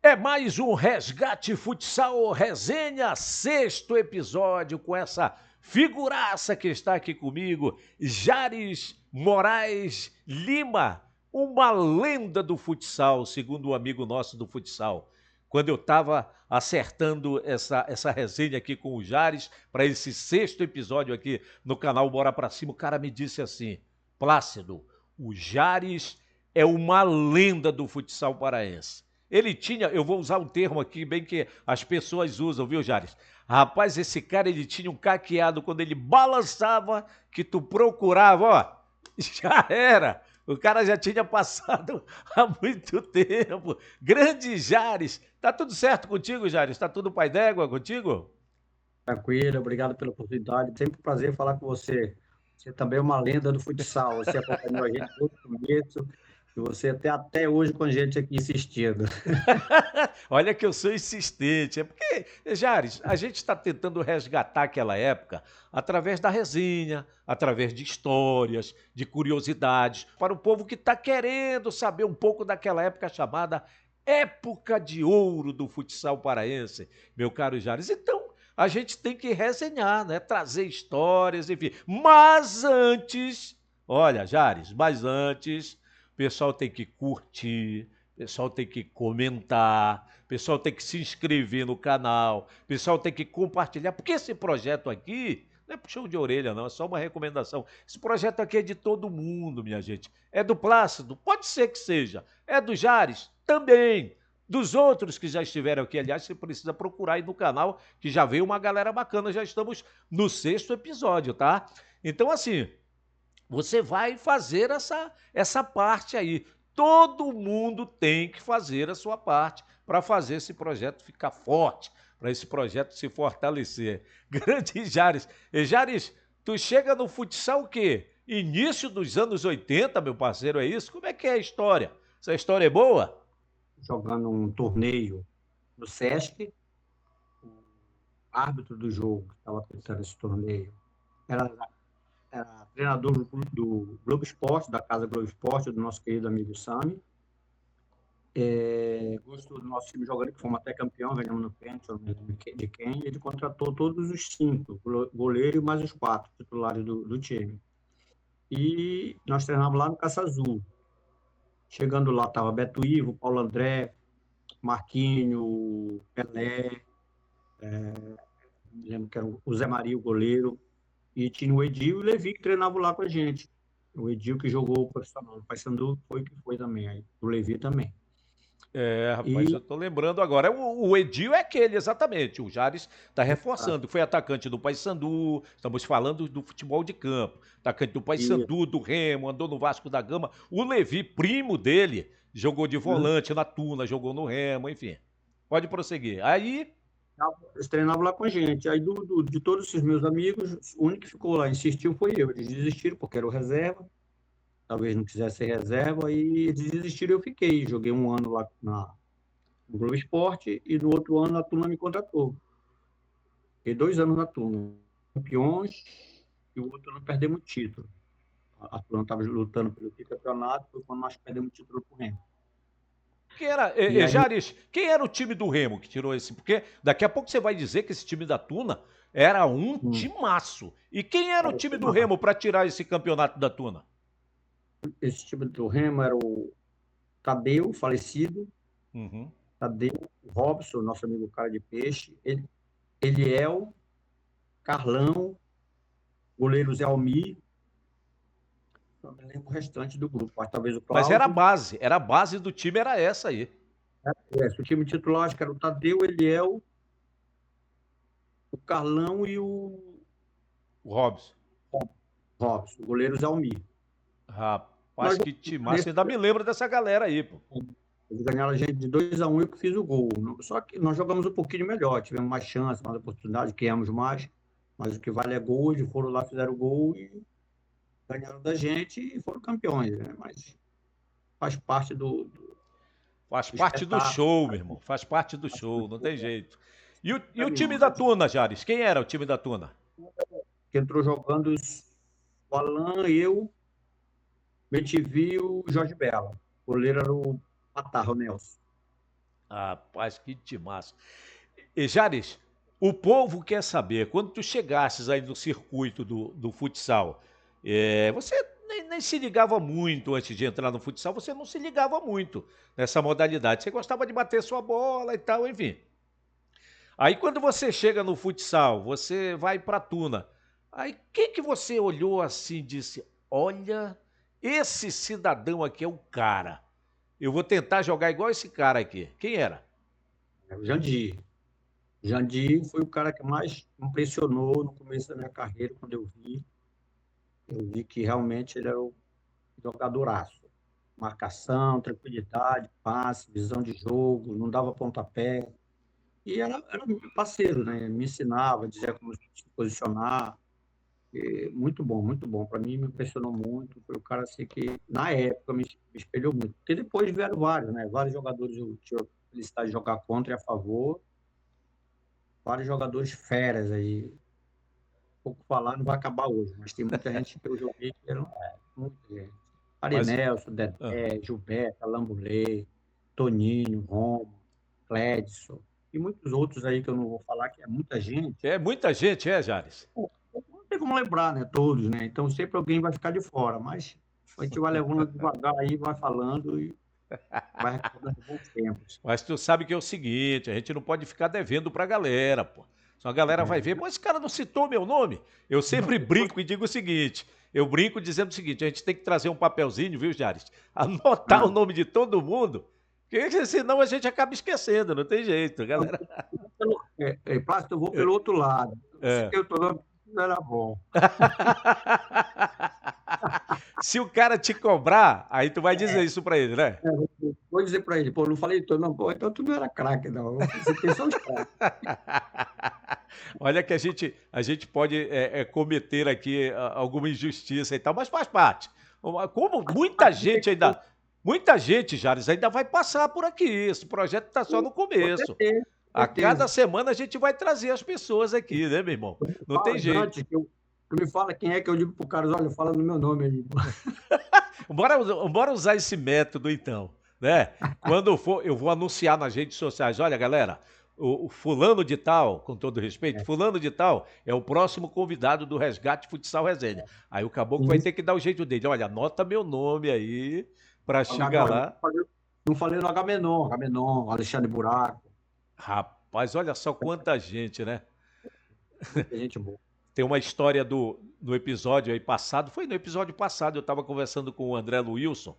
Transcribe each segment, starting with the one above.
É mais um Resgate Futsal Resenha, sexto episódio com essa figuraça que está aqui comigo, Jares Moraes Lima, uma lenda do futsal, segundo um amigo nosso do futsal. Quando eu estava acertando essa resenha aqui com o Jares, para esse sexto episódio aqui no canal Bora Pra Cima, o cara me disse assim, Plácido, o Jares é uma lenda do futsal paraense. Ele tinha, eu vou usar um termo aqui bem que as pessoas usam, viu, Jares? Rapaz, esse cara, ele tinha um caqueado quando ele balançava, que tu procurava, ó, já era. O cara já tinha passado há muito tempo. Grande Jares. Tá tudo certo contigo, Jares? Tá tudo pai d'égua contigo? Tranquilo, obrigado pela oportunidade. Sempre um prazer falar com você. Você também é uma lenda do futsal. Você acompanhou a gente desde o começo e você até hoje com a gente aqui insistindo. Olha que eu sou insistente. É porque, Jares, a gente está tentando resgatar aquela época através da resenha, através de histórias, de curiosidades, para o povo que está querendo saber um pouco daquela época chamada Época de Ouro do futsal paraense, meu caro Jares. Então, a gente tem que resenhar, né? Trazer histórias, enfim. Mas antes, olha, Jares, mas antes, o pessoal tem que curtir, o pessoal tem que comentar, o pessoal tem que se inscrever no canal, o pessoal tem que compartilhar, porque esse projeto aqui não é puxão de orelha, não, é só uma recomendação. Esse projeto aqui é de todo mundo, minha gente. É do Plácido? Pode ser que seja. É do Jares? Também. Dos outros que já estiveram aqui, aliás, você precisa procurar aí no canal, que já veio uma galera bacana, já estamos no sexto episódio, tá? Então, assim, você vai fazer essa parte aí. Todo mundo tem que fazer a sua parte para fazer esse projeto ficar forte, para esse projeto se fortalecer. Grande Jares. E Jares, tu chega no futsal o quê? Início dos anos 80, meu parceiro, é isso? Como é que é a história? Essa história é boa? Jogando um torneio no Sesc, o árbitro do jogo que estava tentando esse torneio era, era treinador do Globo Esporte, da Casa Globo Esporte, do nosso querido amigo Sami. Gostou do nosso time jogando, que fomos até campeão, ganhamos no pênalti, eu não lembro de quem. Ele contratou todos os cinco, goleiro e mais os quatro titulares do time. E nós treinávamos lá no Caça Azul. Chegando lá, estava Beto Ivo, Paulo André, Marquinho, Pelé, me lembro que era o Zé Maria, o goleiro, e tinha o Edil e o Levi que treinavam lá com a gente. O Edil que jogou o profissional, o Paysandu foi que foi também, aí, o Levi também. É, rapaz, E eu tô lembrando agora. O Edil é aquele, exatamente. O Jares tá reforçando. Foi atacante do Paysandu. Estamos falando do futebol de campo. Atacante do e, Paysandu, do Remo, andou no Vasco da Gama. O Levi, primo dele, jogou de né, volante na Tuna, jogou no Remo, enfim. Pode prosseguir. Aí, eles treinavam lá com a gente. Aí, de todos esses meus amigos, o único que ficou lá, insistiu, foi eu. Eles desistiram porque era o reserva, talvez não quisesse ser reserva, e eles desistiram, eu fiquei. Joguei um ano lá no Globo Esporte e no outro ano a turma me contratou. Fiquei 2 anos na turma, campeões, e o outro ano perdemos o título. A turma estava lutando pelo campeonato, foi quando nós perdemos o título pro Remo. quem era, E aí, Jares, quem era o time do Remo que tirou esse? Porque daqui a pouco você vai dizer que esse time da Tuna era um timaço. E quem era o era o time do time, Remo para tirar esse campeonato da Tuna? esse time do Remo era o Tadeu, falecido, Uhum. Tadeu, o Robson, nosso amigo cara de peixe, Eliel, Carlão, goleiro Zé Almir, não me lembro o restante do grupo, mas talvez o Mas Cláudio. era a base do time, era essa aí. O time titular acho que era o Tadeu, Eliel, o Carlão e o O Robson. Robson, o goleiro Zé Almir. Rapaz, Nós que timaço. Ainda me lembro dessa galera aí, pô. eles ganharam a gente de 2-1, eu que fiz o gol. Só que nós jogamos um pouquinho melhor, tivemos mais chance, mais oportunidade, criamos mais, mas o que vale é gol, eles foram lá, fizeram o gol e ganharam da gente e foram campeões, né? Mas faz parte Faz do parte do espetáculo, show, meu irmão. Faz parte do show, não tem né? jeito. E o time Caminhão, da né? Tuna, Jares? Quem era o time da Tuna? Que entrou jogando o Alan, eu, Bentivi e o Jorge Bela. O goleiro era o Patarro, o Nelson. Rapaz, que timaço. E Jares, o povo quer saber, quando tu chegasses aí no circuito do futsal, você nem se ligava muito antes de entrar no futsal, você não se ligava muito nessa modalidade. Você gostava de bater sua bola e tal, enfim. Aí quando você chega no futsal, você vai pra Tuna. Aí o que você olhou assim e disse: olha, esse cidadão aqui é o cara. Eu vou tentar jogar igual esse cara aqui. Quem era? O Jandir. Jandir foi o cara que mais me impressionou no começo da minha carreira, quando eu vi. Eu vi que realmente ele era o jogadoraço. Marcação, tranquilidade, passe, visão de jogo, não dava pontapé. E era meu parceiro, né? Me ensinava, dizia como se posicionar. E muito bom, muito bom. Para mim, me impressionou muito. Foi o cara assim, que, na época, me espelhou muito. Porque depois vieram vários, né? Vários jogadores eu tive a felicidade de jogar contra e a favor. Vários jogadores feras aí. Pouco falar, não vai acabar hoje, mas tem muita gente que eu joguei que eram muita gente. Mas. Arinelso, Ah, Dedé, Gilberto, Alambulê, Toninho, Roma, Clédson, e muitos outros aí que eu não vou falar, que é muita gente. é muita gente, Jares? Pô, não tem como lembrar, né, todos, né? Então sempre alguém vai ficar de fora, mas a gente vai levando devagar aí, vai falando e vai recordando bons tempos. Mas tu sabe que é o seguinte, a gente não pode ficar devendo pra galera, pô. Senão a galera vai ver, É, pô, esse cara não citou meu nome. Eu sempre brinco e digo o seguinte, eu brinco dizendo o seguinte, a gente tem que trazer um papelzinho, viu, Jares? Anotar o ah, nome de todo mundo, porque senão a gente acaba esquecendo, não tem jeito, eu galera. vou Plácido, eu vou pelo outro lado. Se É. eu tô nome não era bom. Se o cara te cobrar, aí tu vai dizer isso pra ele, né? É, vou dizer para ele, pô, não falei tudo, não, pô, então tu não era craque, não. Você tem só os craques. Olha que a gente pode cometer aqui alguma injustiça e tal, mas faz parte. Como muita gente, Jares, ainda vai passar por aqui. Esse projeto está só no Com começo. certeza, com A cada certeza. semana a gente vai trazer as pessoas aqui, né, meu irmão? Não tem Fala, jeito. Dante, tu me fala quem é que eu digo pro cara, olha, fala no meu nome aí. Bora usar esse método então, né? Quando for, eu vou anunciar nas redes sociais. Olha, galera, o fulano de tal, com todo respeito, É, fulano de tal é o próximo convidado do Resgate Futsal Resenha. Aí o caboclo vai isso. ter que dar o jeito dele. Olha, anota meu nome aí para chegar Agora, lá. não falei no Agamenon, Alexandre Buraco, Rapaz, olha só quanta gente, né? muita gente boa. Tem uma história no episódio aí passado, foi no episódio passado, eu estava conversando com o André Luilson,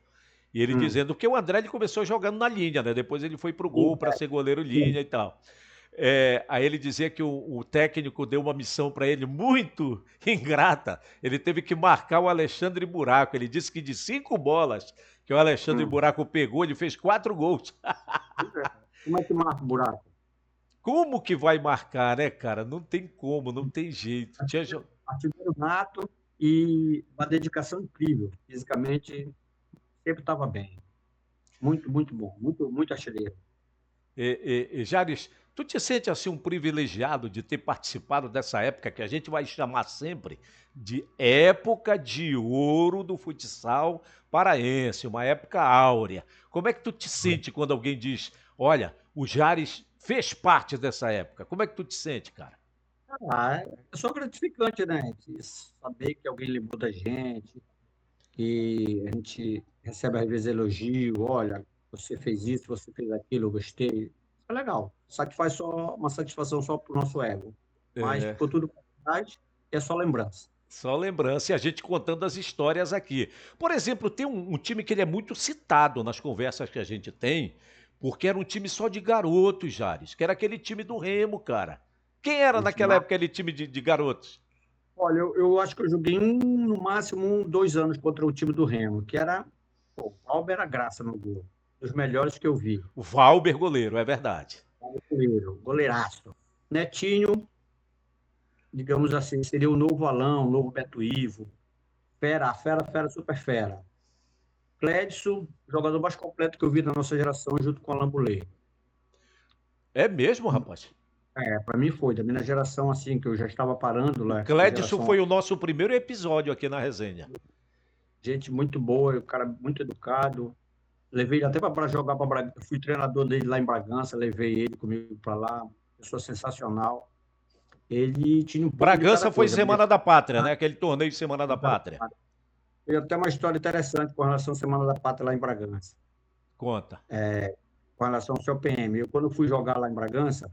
e ele Hum, dizendo que o André ele começou jogando na linha, né? Depois ele foi pro sim, gol para ser goleiro sim. linha e tal. Aí ele dizia que o técnico deu uma missão para ele muito ingrata. Ele teve que marcar o Alexandre Buraco. Ele disse que de 5 bolas que o Alexandre Hum. Buraco pegou, ele fez 4 gols. Como é que marca o buraco? Como que vai marcar, né, cara? Não tem como, não tem jeito. Artilheiro nato e uma dedicação incrível. Fisicamente, sempre estava bem. Muito, muito bom. Muito, muito artilheiro. Jares, tu te sente assim um privilegiado de ter participado dessa época que a gente vai chamar sempre de época de ouro do futsal paraense, uma época áurea. Como é que tu te sente quando alguém diz, olha, o Jares fez parte dessa época? Como é que tu te sente, cara? É só gratificante, né? Saber que alguém lembrou da gente, que a gente recebe às vezes elogio, olha, você fez isso, você fez aquilo, eu gostei. É legal. Satisfaz só uma satisfação só para o nosso ego. Mas É, ficou tudo para trás, é só lembrança. só lembrança e a gente contando as histórias aqui. Por exemplo, tem um time que ele é muito citado nas conversas que a gente tem, porque era um time só de garotos, Jares, que era aquele time do Remo, cara. Quem era O naquela time, época aquele time de garotos? olha, eu acho que eu joguei no máximo 2 anos contra o time do Remo, que era, pô, o Alber era graça no gol. Dos melhores que eu vi. O Valber goleiro, é verdade. Goleiro, goleiraço. Netinho, digamos assim, seria o novo Alão, o novo Beto Ivo. Fera, fera, fera, super fera. Clédson, jogador mais completo que eu vi da nossa geração, junto com o Alain Boulay. É mesmo, rapaz? Para mim foi, da minha geração, assim, que eu já estava parando O lá, essa Clédson geração. foi o nosso primeiro episódio aqui na resenha. Gente muito boa, o cara muito educado. Levei ele até para jogar para Bragança. Fui treinador dele lá em Bragança, levei ele comigo para lá. Pessoa sensacional. Ele tinha um pouco de cada Bragança foi coisa. Semana da Pátria, né? Aquele torneio de Semana da Pátria. Tem até uma história interessante com relação à Semana da Pátria lá em Bragança. Conta. Com relação ao COPM. Quando fui jogar lá em Bragança,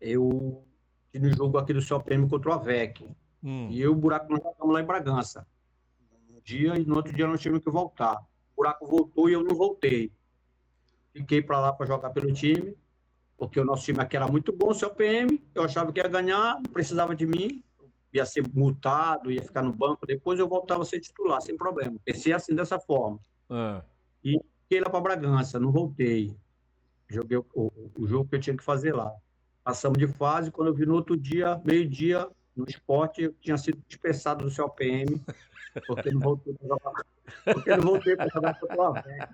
eu tive um jogo aqui do COPM contra o AVEC. E eu, o buraco, nós jogamos lá em Bragança. Um dia e no outro dia nós tivemos que voltar. O buraco voltou e eu não voltei. Fiquei para lá para jogar pelo time, porque o nosso time aqui era muito bom, o COPM. Eu achava que ia ganhar, não precisava de mim. Ia ser multado, ia ficar no banco. Depois eu voltava a ser titular, sem problema. Pensei assim, dessa forma. E fiquei lá para Bragança, não voltei. Joguei o jogo que eu tinha que fazer lá. Passamos de fase, quando eu vi no outro dia, meio-dia, no esporte, eu tinha sido dispensado do COPM, porque não voltei para jogar contra o AVEC.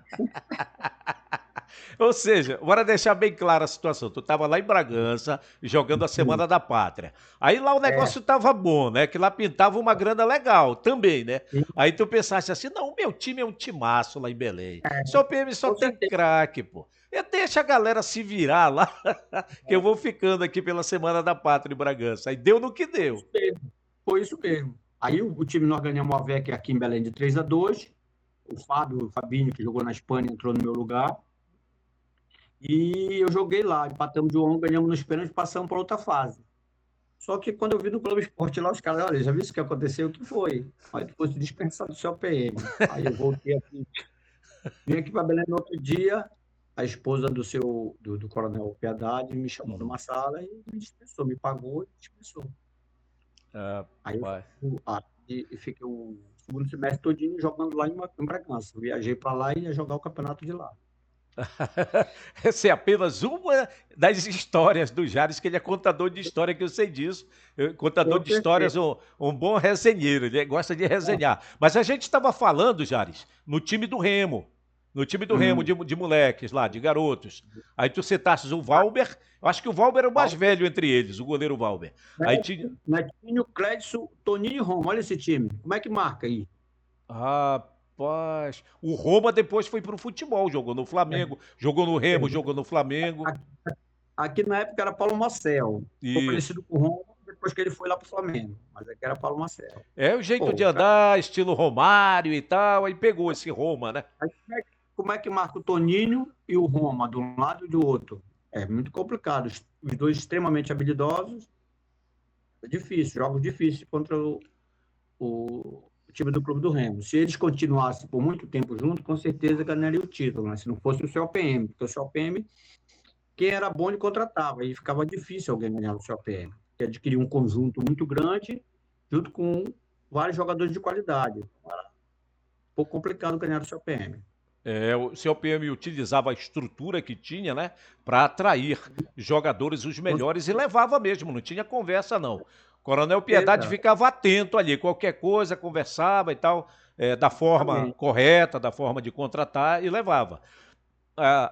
Ou seja, bora deixar bem clara a situação. Tu estava lá em Bragança, jogando a Semana da Pátria. Aí lá o negócio tava bom, né? Que lá pintava uma grana legal também, né? Aí tu pensaste assim, não, o meu time é um timaço lá em Belém. Só o PM só tem craque, pô. Deixa a galera se virar lá, que eu vou ficando aqui pela Semana da Pátria em Bragança. Aí deu no que deu. Foi isso mesmo. Aí o time nós ganhamos o AVEC aqui em Belém de 3-2. O Fabinho, que jogou na Espanha, entrou no meu lugar. E eu joguei lá, empatamos de 1, ganhamos nos pênaltis e passamos para outra fase. Só que quando eu vi no Clube Esporte lá, os caras, olha, já viu isso que aconteceu? O que foi? Aí depois de dispensar do COPM. Aí eu voltei aqui, vim aqui para Belém no outro dia, a esposa do Coronel Piedade me chamou numa sala e me dispensou, me pagou e dispensou. Aí eu fiquei o segundo semestre todinho jogando lá em Bragança. Viajei para lá e ia jogar o campeonato de lá. Essa é apenas uma das histórias do Jares, que ele é contador de história, que eu sei disso. Contador de histórias, um bom resenheiro, ele gosta de resenhar. Mas a gente estava falando, Jares, no time do Remo. No time do Remo, de moleques lá, de garotos. Aí tu citaste o Valber, eu acho que o Valber é o mais velho entre eles, o goleiro Valber. Aí tinha... Netinho, Clédson, Toninho e Roma, olha esse time. Como é que marca aí? Rapaz, o Roma depois foi pro futebol, jogou no Flamengo, jogou no Remo, jogou no Flamengo. Aqui na época era Paulo Marcel. Ficou parecido com o Roma depois que ele foi lá pro Flamengo. Mas aqui era Paulo Marcel. É o jeito de andar, estilo Romário e tal, aí pegou esse Roma, né? Como é que marca o Toninho e o Roma, de um lado e do outro? É muito complicado. Os dois extremamente habilidosos. É difícil, jogos difíceis contra o time do Clube do Remo. Se eles continuassem por muito tempo juntos, com certeza ganharia o título, mas se não fosse o COPM, porque o COPM, quem era bom, ele contratava, e ficava difícil alguém ganhar o COPM, porque adquiria um conjunto muito grande, junto com vários jogadores de qualidade. Era um pouco complicado ganhar o COPM. O COPM utilizava a estrutura que tinha, né, para atrair jogadores os melhores e levava mesmo, não tinha conversa não. Coronel Piedade ficava atento ali, qualquer coisa, conversava e tal, da forma correta, da forma de contratar e levava.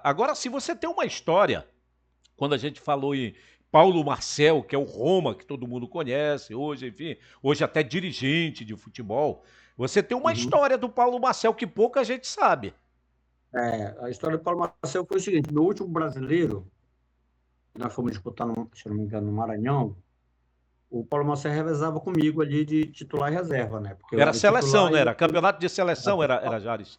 Agora, se você tem uma história, quando a gente falou em Paulo Marcel, que é o Roma, que todo mundo conhece hoje, enfim, hoje até dirigente de futebol, você tem uma história do Paulo Marcel que pouca gente sabe. A história do Paulo Marcel foi o seguinte: no último brasileiro, nós fomos disputar, se não me engano, no Maranhão, o Paulo Marcel revezava comigo ali de titular e reserva, né? Porque era seleção, né? Era campeonato de seleção, era Jares.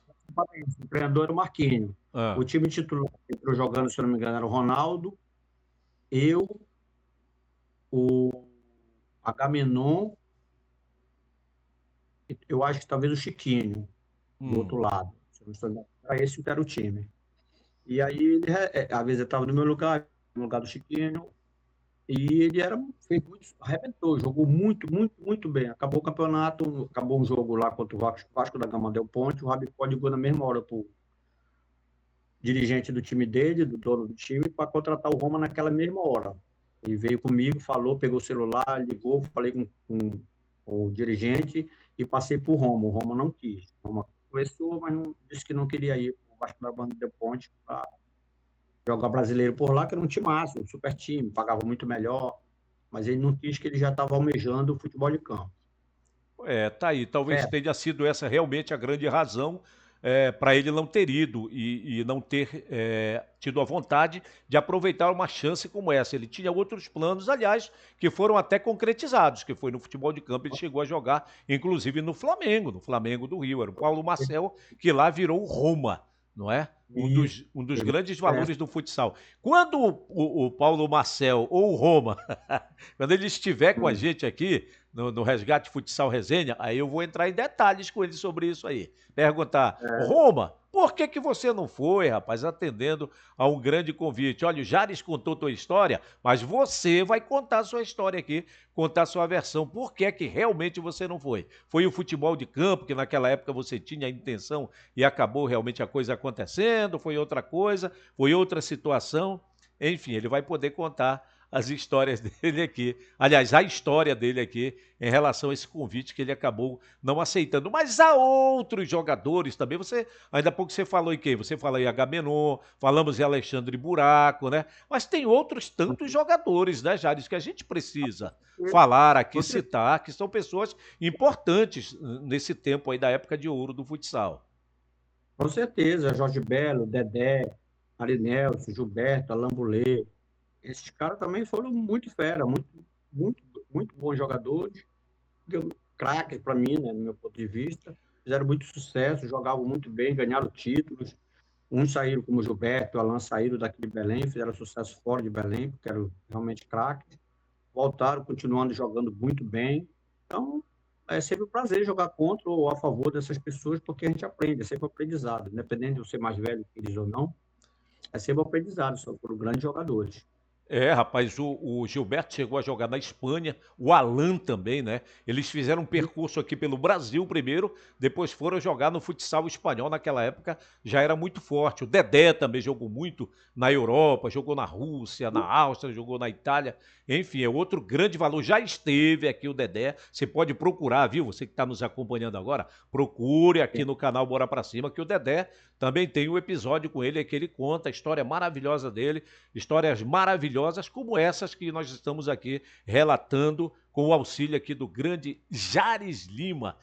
O treinador era o Marquinhos. O time titular entrou jogando, se não me engano, era o Ronaldo, eu, o Agamenon, eu acho que talvez o Chiquinho, do outro lado. Era esse que era o time. E aí, ele, às vezes, ele estava no meu lugar, no lugar do Chiquinho, e ele arrebentou, jogou muito, muito, muito bem. Acabou o campeonato, acabou um jogo lá contra o Vasco da Gama Del Ponte, o Rabicó ligou na mesma hora para o dirigente do time dele, do dono do time, para contratar o Roma naquela mesma hora. Ele veio comigo, falou, pegou o celular, ligou, falei com o dirigente e passei para o Roma. O Roma não quis. O Roma conversou, mas disse que não queria ir para o Vasco da Gama Del Ponte para jogar brasileiro por lá, que era um timaço, um super time, pagava muito melhor, mas ele não quis, que ele já estava almejando o futebol de campo. Tá aí, talvez tenha sido essa realmente a grande razão para ele não ter ido e não ter tido a vontade de aproveitar uma chance como essa. Ele tinha outros planos, aliás, que foram até concretizados, que foi no futebol de campo, ele chegou a jogar, inclusive no Flamengo do Rio, era o Paulo Marcel, que lá virou o Roma, não é? Isso. Um dos grandes valores do futsal. Quando o Paulo Marcel ou o Roma, quando ele estiver com a gente aqui, no Resgate Futsal Resenha, aí eu vou entrar em detalhes com ele sobre isso aí. Perguntar, Roma, por que que você não foi, rapaz, atendendo a um grande convite? Olha, o Jares contou tua história, mas você vai contar a sua história aqui, contar a sua versão. Por que é que realmente você não foi? Foi o futebol de campo, que naquela época você tinha a intenção e acabou realmente a coisa acontecendo? Foi outra coisa? Foi outra situação? Enfim, ele vai poder contar as histórias dele aqui. Aliás, a história dele aqui em relação a esse convite que ele acabou não aceitando. Mas há outros jogadores também. Ainda há pouco você falou em quem? Você falou em Agamenon, falamos em Alexandre Buraco, né? Mas tem outros tantos jogadores, né, Jares, que a gente precisa falar aqui, citar, que são pessoas importantes nesse tempo aí da época de ouro do futsal. Com certeza, Jorge Belo, Dedé, Ari Nelson, Gilberto, Alain Boulay, esses caras também foram muito fera, muito, muito bons jogadores, craques para mim, né, no meu ponto de vista, fizeram muito sucesso, jogavam muito bem, ganharam títulos. Uns saíram como Gilberto, Alain saíram daqui de Belém, fizeram sucesso fora de Belém, porque eram realmente craques. Voltaram, continuando jogando muito bem. Então, é sempre um prazer jogar contra ou a favor dessas pessoas, porque a gente aprende, é sempre um aprendizado, independente de eu ser mais velho que eles ou não, é sempre um aprendizado, só por grandes jogadores. Rapaz, o Gilberto chegou a jogar na Espanha, o Alan também, né? Eles fizeram um percurso aqui pelo Brasil primeiro, depois foram jogar no futsal espanhol, naquela época já era muito forte. O Dedé também jogou muito na Europa, jogou na Rússia, na Áustria, jogou na Itália. Enfim, é outro grande valor. Já esteve aqui o Dedé, você pode procurar, viu? Você que está nos acompanhando agora, procure aqui no canal Bora Pra Cima, que o Dedé também tem um episódio com ele, que ele conta a história maravilhosa dele, histórias maravilhosas como essas que nós estamos aqui relatando com o auxílio aqui do grande Jares Lima.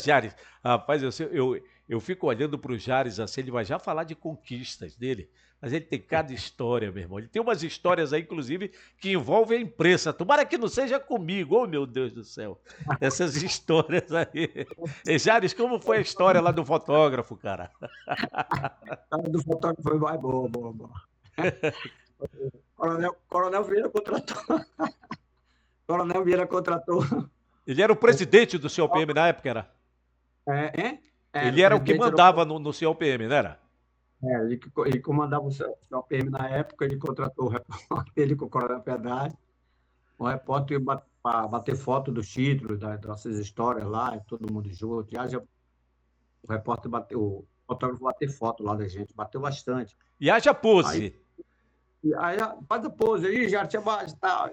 Jares, rapaz, eu fico olhando para o Jares assim, ele vai já falar de conquistas dele, mas ele tem cada história, meu irmão. Ele tem umas histórias aí, inclusive, que envolvem a imprensa. Tomara que não seja comigo, oh meu Deus do céu. Essas histórias aí. E, Jares, como foi a história lá do fotógrafo, cara? A do fotógrafo foi mais boa, boa, boa. Coronel Vieira contratou. Coronel Vieira contratou. Ele era o presidente do COPM na época, era? Ele era o que mandava no COPM, não era? Ele comandava o COPM na época, ele contratou o repórter, ele com o Coronel Piedade, o repórter para bater foto dos títulos, das nossas histórias lá, todo mundo junto. O repórter bateu, o fotógrafo bateu foto lá da gente, bateu bastante. E haja pose. Aí faz a pose aí, já te abaixo e tal.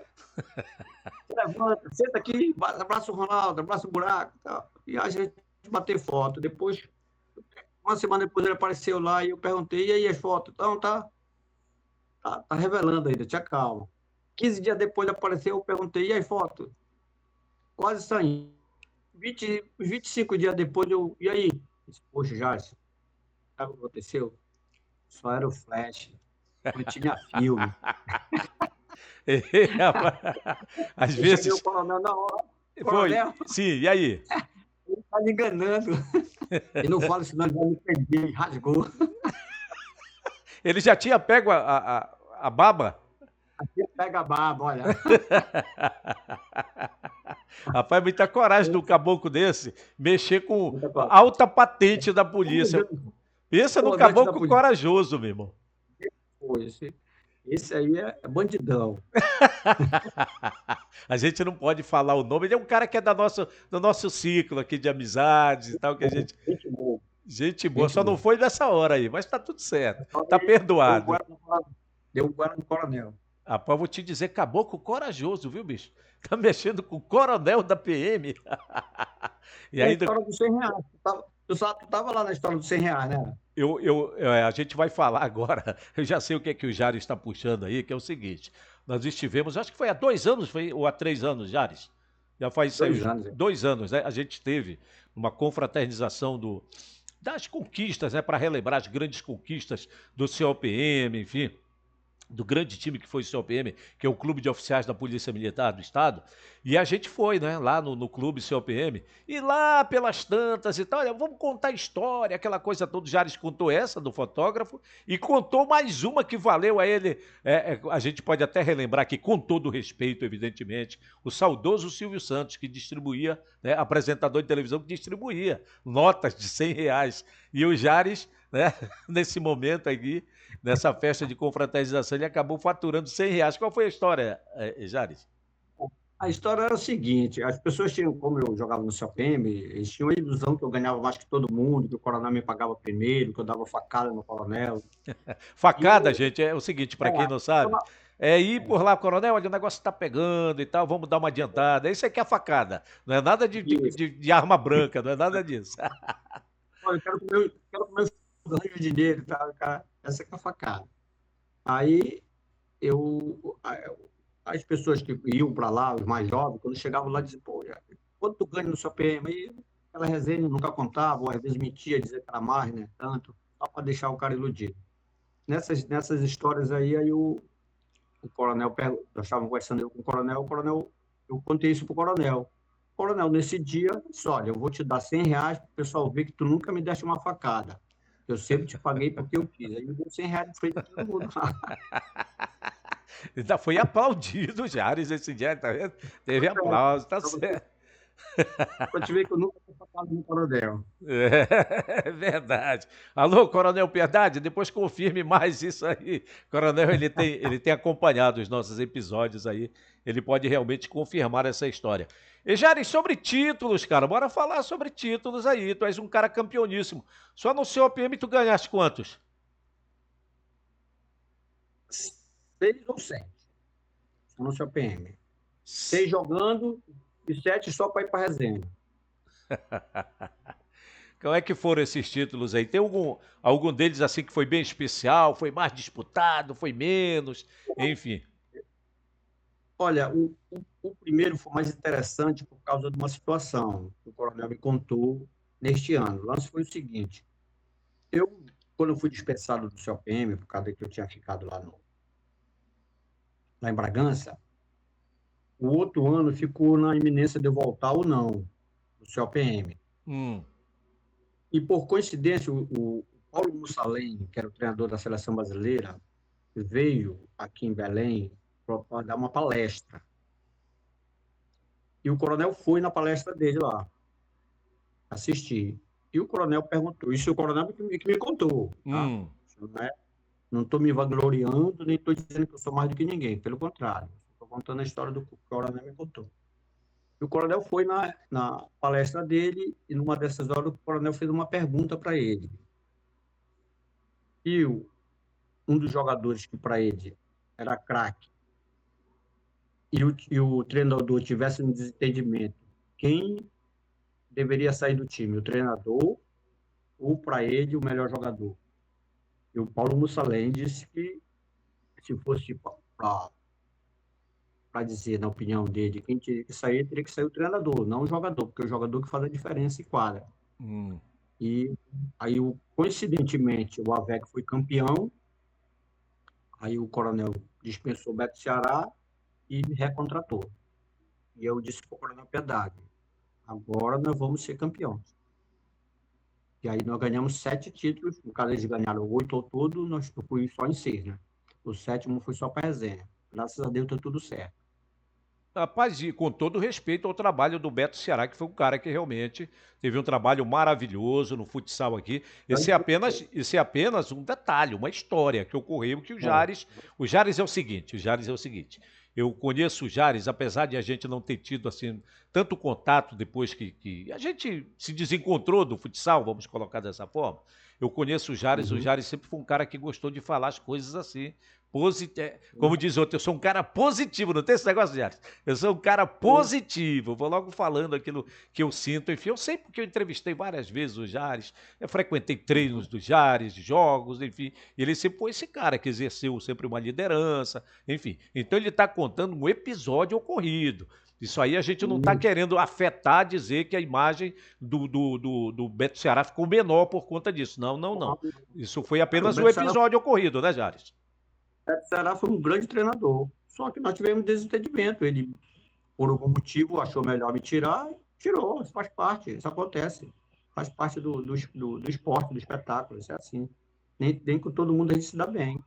Levanta, senta aqui, abraça o Ronaldo, abraça o Buraco e tal. E a gente bateu foto. Depois, uma semana depois ele apareceu lá e eu perguntei, e aí as fotos? Então, tá revelando ainda, tinha calma. 15 dias depois ele apareceu, eu perguntei, e aí foto? Quase saindo. 25 dias depois, e aí? Disse, poxa, já, sabe o que aconteceu? Só era o flash, não tinha filme. Às vezes... O coronel na hora. Coronel, foi? Sim, e aí? Ele tá me enganando. Ele não fala, senão ele vai me perder, rasgou. Ele já tinha pego a baba? Aqui pega a baba, olha. Rapaz, muita coragem de um caboclo desse mexer com alta patente da polícia. Pensa no caboclo corajoso, meu irmão. Esse aí é bandidão. A gente não pode falar o nome. Ele é um cara que é do nosso ciclo aqui de amizades e tal, que a gente... Gente boa, só não foi nessa hora aí, mas tá tudo certo. Tá perdoado. Deu um guarda no coronel. Rapaz, vou te dizer, caboclo corajoso, viu, bicho? Tá mexendo com o coronel da PM. E ainda... A história dos 100 reais. Tu tava lá na história dos 100 reais, né? A gente vai falar agora, eu já sei o que é que o Jares está puxando aí, que é o seguinte, nós estivemos, acho que foi há 2 anos, ou há 3 anos, Jares? Já faz 2 anos, né? A gente teve uma confraternização das conquistas, né, para relembrar as grandes conquistas do COPM, enfim, do grande time que foi o COPM, que é o Clube de Oficiais da Polícia Militar do Estado, e a gente foi, né, lá no Clube COPM, e lá pelas tantas e tal, olha, vamos contar a história, aquela coisa toda, o Jares contou essa do fotógrafo, e contou mais uma que valeu a ele, a gente pode até relembrar que, com todo o respeito, evidentemente, o saudoso Silvio Santos, que distribuía, né, apresentador de televisão, que distribuía notas de R$ 100, e o Jares, né, nesse momento aqui, nessa festa de confraternização, ele acabou faturando R$ 100. Qual foi a história, Jares? A história era o seguinte: as pessoas tinham, como eu jogava no COPM, eles tinham a ilusão que eu ganhava mais que todo mundo, que o coronel me pagava primeiro, que eu dava facada no coronel. E Facada, eu, gente, é o seguinte, para é, quem não sabe, é ir por lá, coronel, olha, o negócio tá pegando e tal, vamos dar uma adiantada. Isso aqui é facada, não é nada isso. de arma branca, não é nada disso. Olha, eu quero comer o ganho de dinheiro, tá, cara? Essa que é a facada. Aí eu, as pessoas que iam para lá, os mais jovens, quando chegavam lá, diziam, pô, quanto tu ganha no seu PM? Aí aquela resenha nunca contava, ou às vezes mentia, dizia que era mais, né? Tanto, só para deixar o cara iludido. Nessas histórias aí o coronel, nós estávamos conversando eu com o coronel, eu contei isso pro coronel. Coronel, nesse dia, disse, olha, eu vou te dar R$ 100 para o pessoal ver que tu nunca me deste uma facada. Eu sempre te paguei porque eu quis. Aí me deu R$ 100 de frente de todo mundo lá. Ainda foi aplaudido o Jares esse dia, tá vendo? Teve aplauso, tá Para você, certo. pra te ver que eu nunca fui facado no coronel. É verdade. Alô, Coronel Piedade, depois confirme mais isso aí. Coronel, ele tem acompanhado os nossos episódios aí, ele pode realmente confirmar essa história. E Jari, sobre títulos, cara, bora falar sobre títulos aí. Tu és um cara campeoníssimo. Só no seu OPM tu ganhaste quantos? 6 ou 7, só no seu PM. 6 jogando e 7 só para ir para resenha. Como é que foram esses títulos aí? Tem algum deles assim que foi bem especial, foi mais disputado, foi menos, enfim. Olha, o primeiro foi mais interessante por causa de uma situação que o coronel me contou neste ano. O lance foi o seguinte: eu, quando eu fui dispensado do COPM, por causa que eu tinha ficado lá em Bragança, o outro ano ficou na iminência de eu voltar ou não do COPM. Hum, E, por coincidência, o Paulo Mussalem, que era o treinador da seleção brasileira, veio aqui em Belém para dar uma palestra. E o coronel foi na palestra dele lá, assistir. E o coronel perguntou, isso é o coronel que me contou, tá? hum, Não estou me vangloriando, nem estou dizendo que eu sou mais do que ninguém, pelo contrário. Estou contando a história do que o coronel me contou. E o coronel foi na palestra dele, e numa dessas horas o coronel fez uma pergunta para ele. E um dos jogadores que para ele era craque, e o treinador tivesse um desentendimento, quem deveria sair do time? O treinador ou, para ele, o melhor jogador? E o Paulo Mussalem disse que, se fosse para dizer, na opinião dele, quem teria que sair o treinador, não o jogador, porque é o jogador que faz a diferença em quadra. hum. E aí, coincidentemente, o Avec foi campeão, aí o coronel dispensou o Beto Ceará e me recontratou. E eu disse para o coronel Piedade, agora nós vamos ser campeões. E aí nós ganhamos 7 títulos, no caso eles ganharam 8 ao todo, eu fui só em 6, né? O 7º foi só para resenha. Graças a Deus deu tudo certo. Rapaz, e com todo respeito ao trabalho do Beto Ceará, que foi um cara que realmente teve um trabalho maravilhoso no futsal aqui. Esse é apenas um detalhe, uma história que ocorreu que o Jares é o seguinte, eu conheço o Jares, apesar de a gente não ter tido assim tanto contato depois que a gente se desencontrou do futsal, vamos colocar dessa forma. Eu conheço o Uhum. Jares sempre foi um cara que gostou de falar as coisas assim, Como diz outro, eu sou um cara positivo, não tem esse negócio, Jares? Eu sou um cara positivo, vou logo falando aquilo que eu sinto, enfim, eu sei porque eu entrevistei várias vezes o Jares, eu frequentei treinos do Jares, jogos, enfim, e ele sempre foi esse cara que exerceu sempre uma liderança, enfim. Então ele está contando um episódio ocorrido. Isso aí a gente não está querendo afetar, dizer que a imagem do Beto Ceará ficou menor por conta disso. Não, não, não. Isso foi O apenas um Beto Ceará, episódio ocorrido, né, Jares? Beto Ceará foi um grande treinador. Só que nós tivemos desentendimento. Ele, por algum motivo, achou melhor me tirar, tirou. Isso faz parte, isso acontece. Faz parte do esporte, do espetáculo. Isso é assim. Nem com todo mundo a gente se dá bem.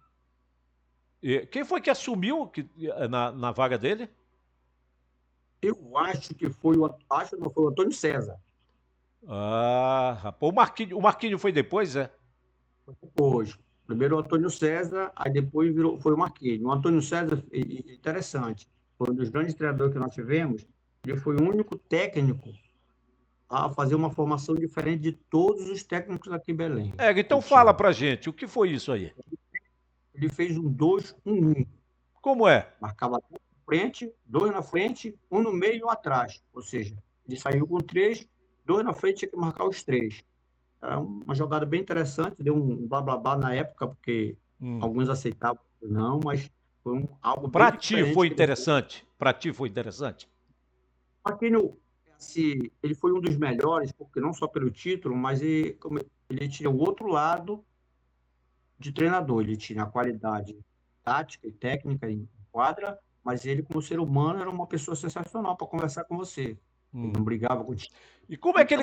E quem foi que assumiu na vaga dele? Eu acho que foi não foi o Antônio César. Ah, rapaz, o Marquinho foi depois, é? Depois. Primeiro o Antônio César, aí depois foi o Marquinhos. O Antônio César, interessante, foi um dos grandes treinadores que nós tivemos. Ele foi o único técnico a fazer uma formação diferente de todos os técnicos aqui em Belém. É, então Ele fala tinha. pra gente, o que foi isso aí? Ele fez um 2-1-1. Como é? Marcava dois na frente, um no meio e um atrás. Ou seja, ele saiu com três, dois na frente, tinha que marcar os três. Era uma jogada bem interessante, deu um blá blá blá na época, porque Hum. alguns aceitavam, não, mas foi algo bem Pra ti diferente foi que ele fez. interessante? Pra ti foi interessante? Marquinhos, ele foi um dos melhores, porque não só pelo título, mas ele tinha o outro lado de treinador. Ele tinha a qualidade tática e técnica em quadra, mas ele, como ser humano, era uma pessoa sensacional para conversar com você. Ele Hum. não brigava com o time, E como é que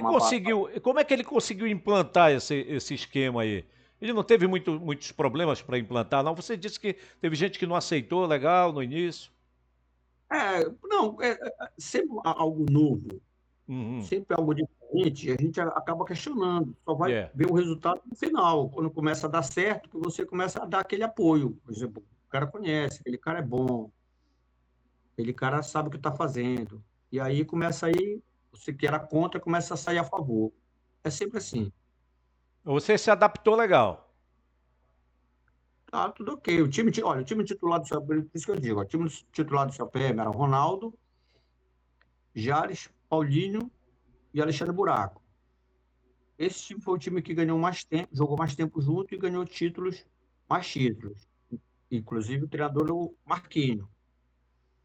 ele conseguiu implantar esse esquema aí? Ele não teve muitos problemas para implantar, não? Você disse que teve gente que não aceitou, legal, no início. não, sempre algo novo, Uhum. sempre algo diferente, a gente acaba questionando, só vai É. ver o resultado no final, quando começa a dar certo, que você começa a dar aquele apoio. Por exemplo, o cara conhece, aquele cara é bom, aquele cara sabe o que está fazendo. E aí começa aí, você que era contra, começa a sair a favor. É sempre assim. Você se adaptou legal. Tá, tudo ok. Olha, o time titular do CPM, por isso que eu digo, o time titular do CPM era Ronaldo, Jares, Paulinho e Alexandre Buraco. Esse time foi o time que ganhou mais tempo, jogou mais tempo junto e ganhou mais títulos. Inclusive o treinador era o Marquinhos.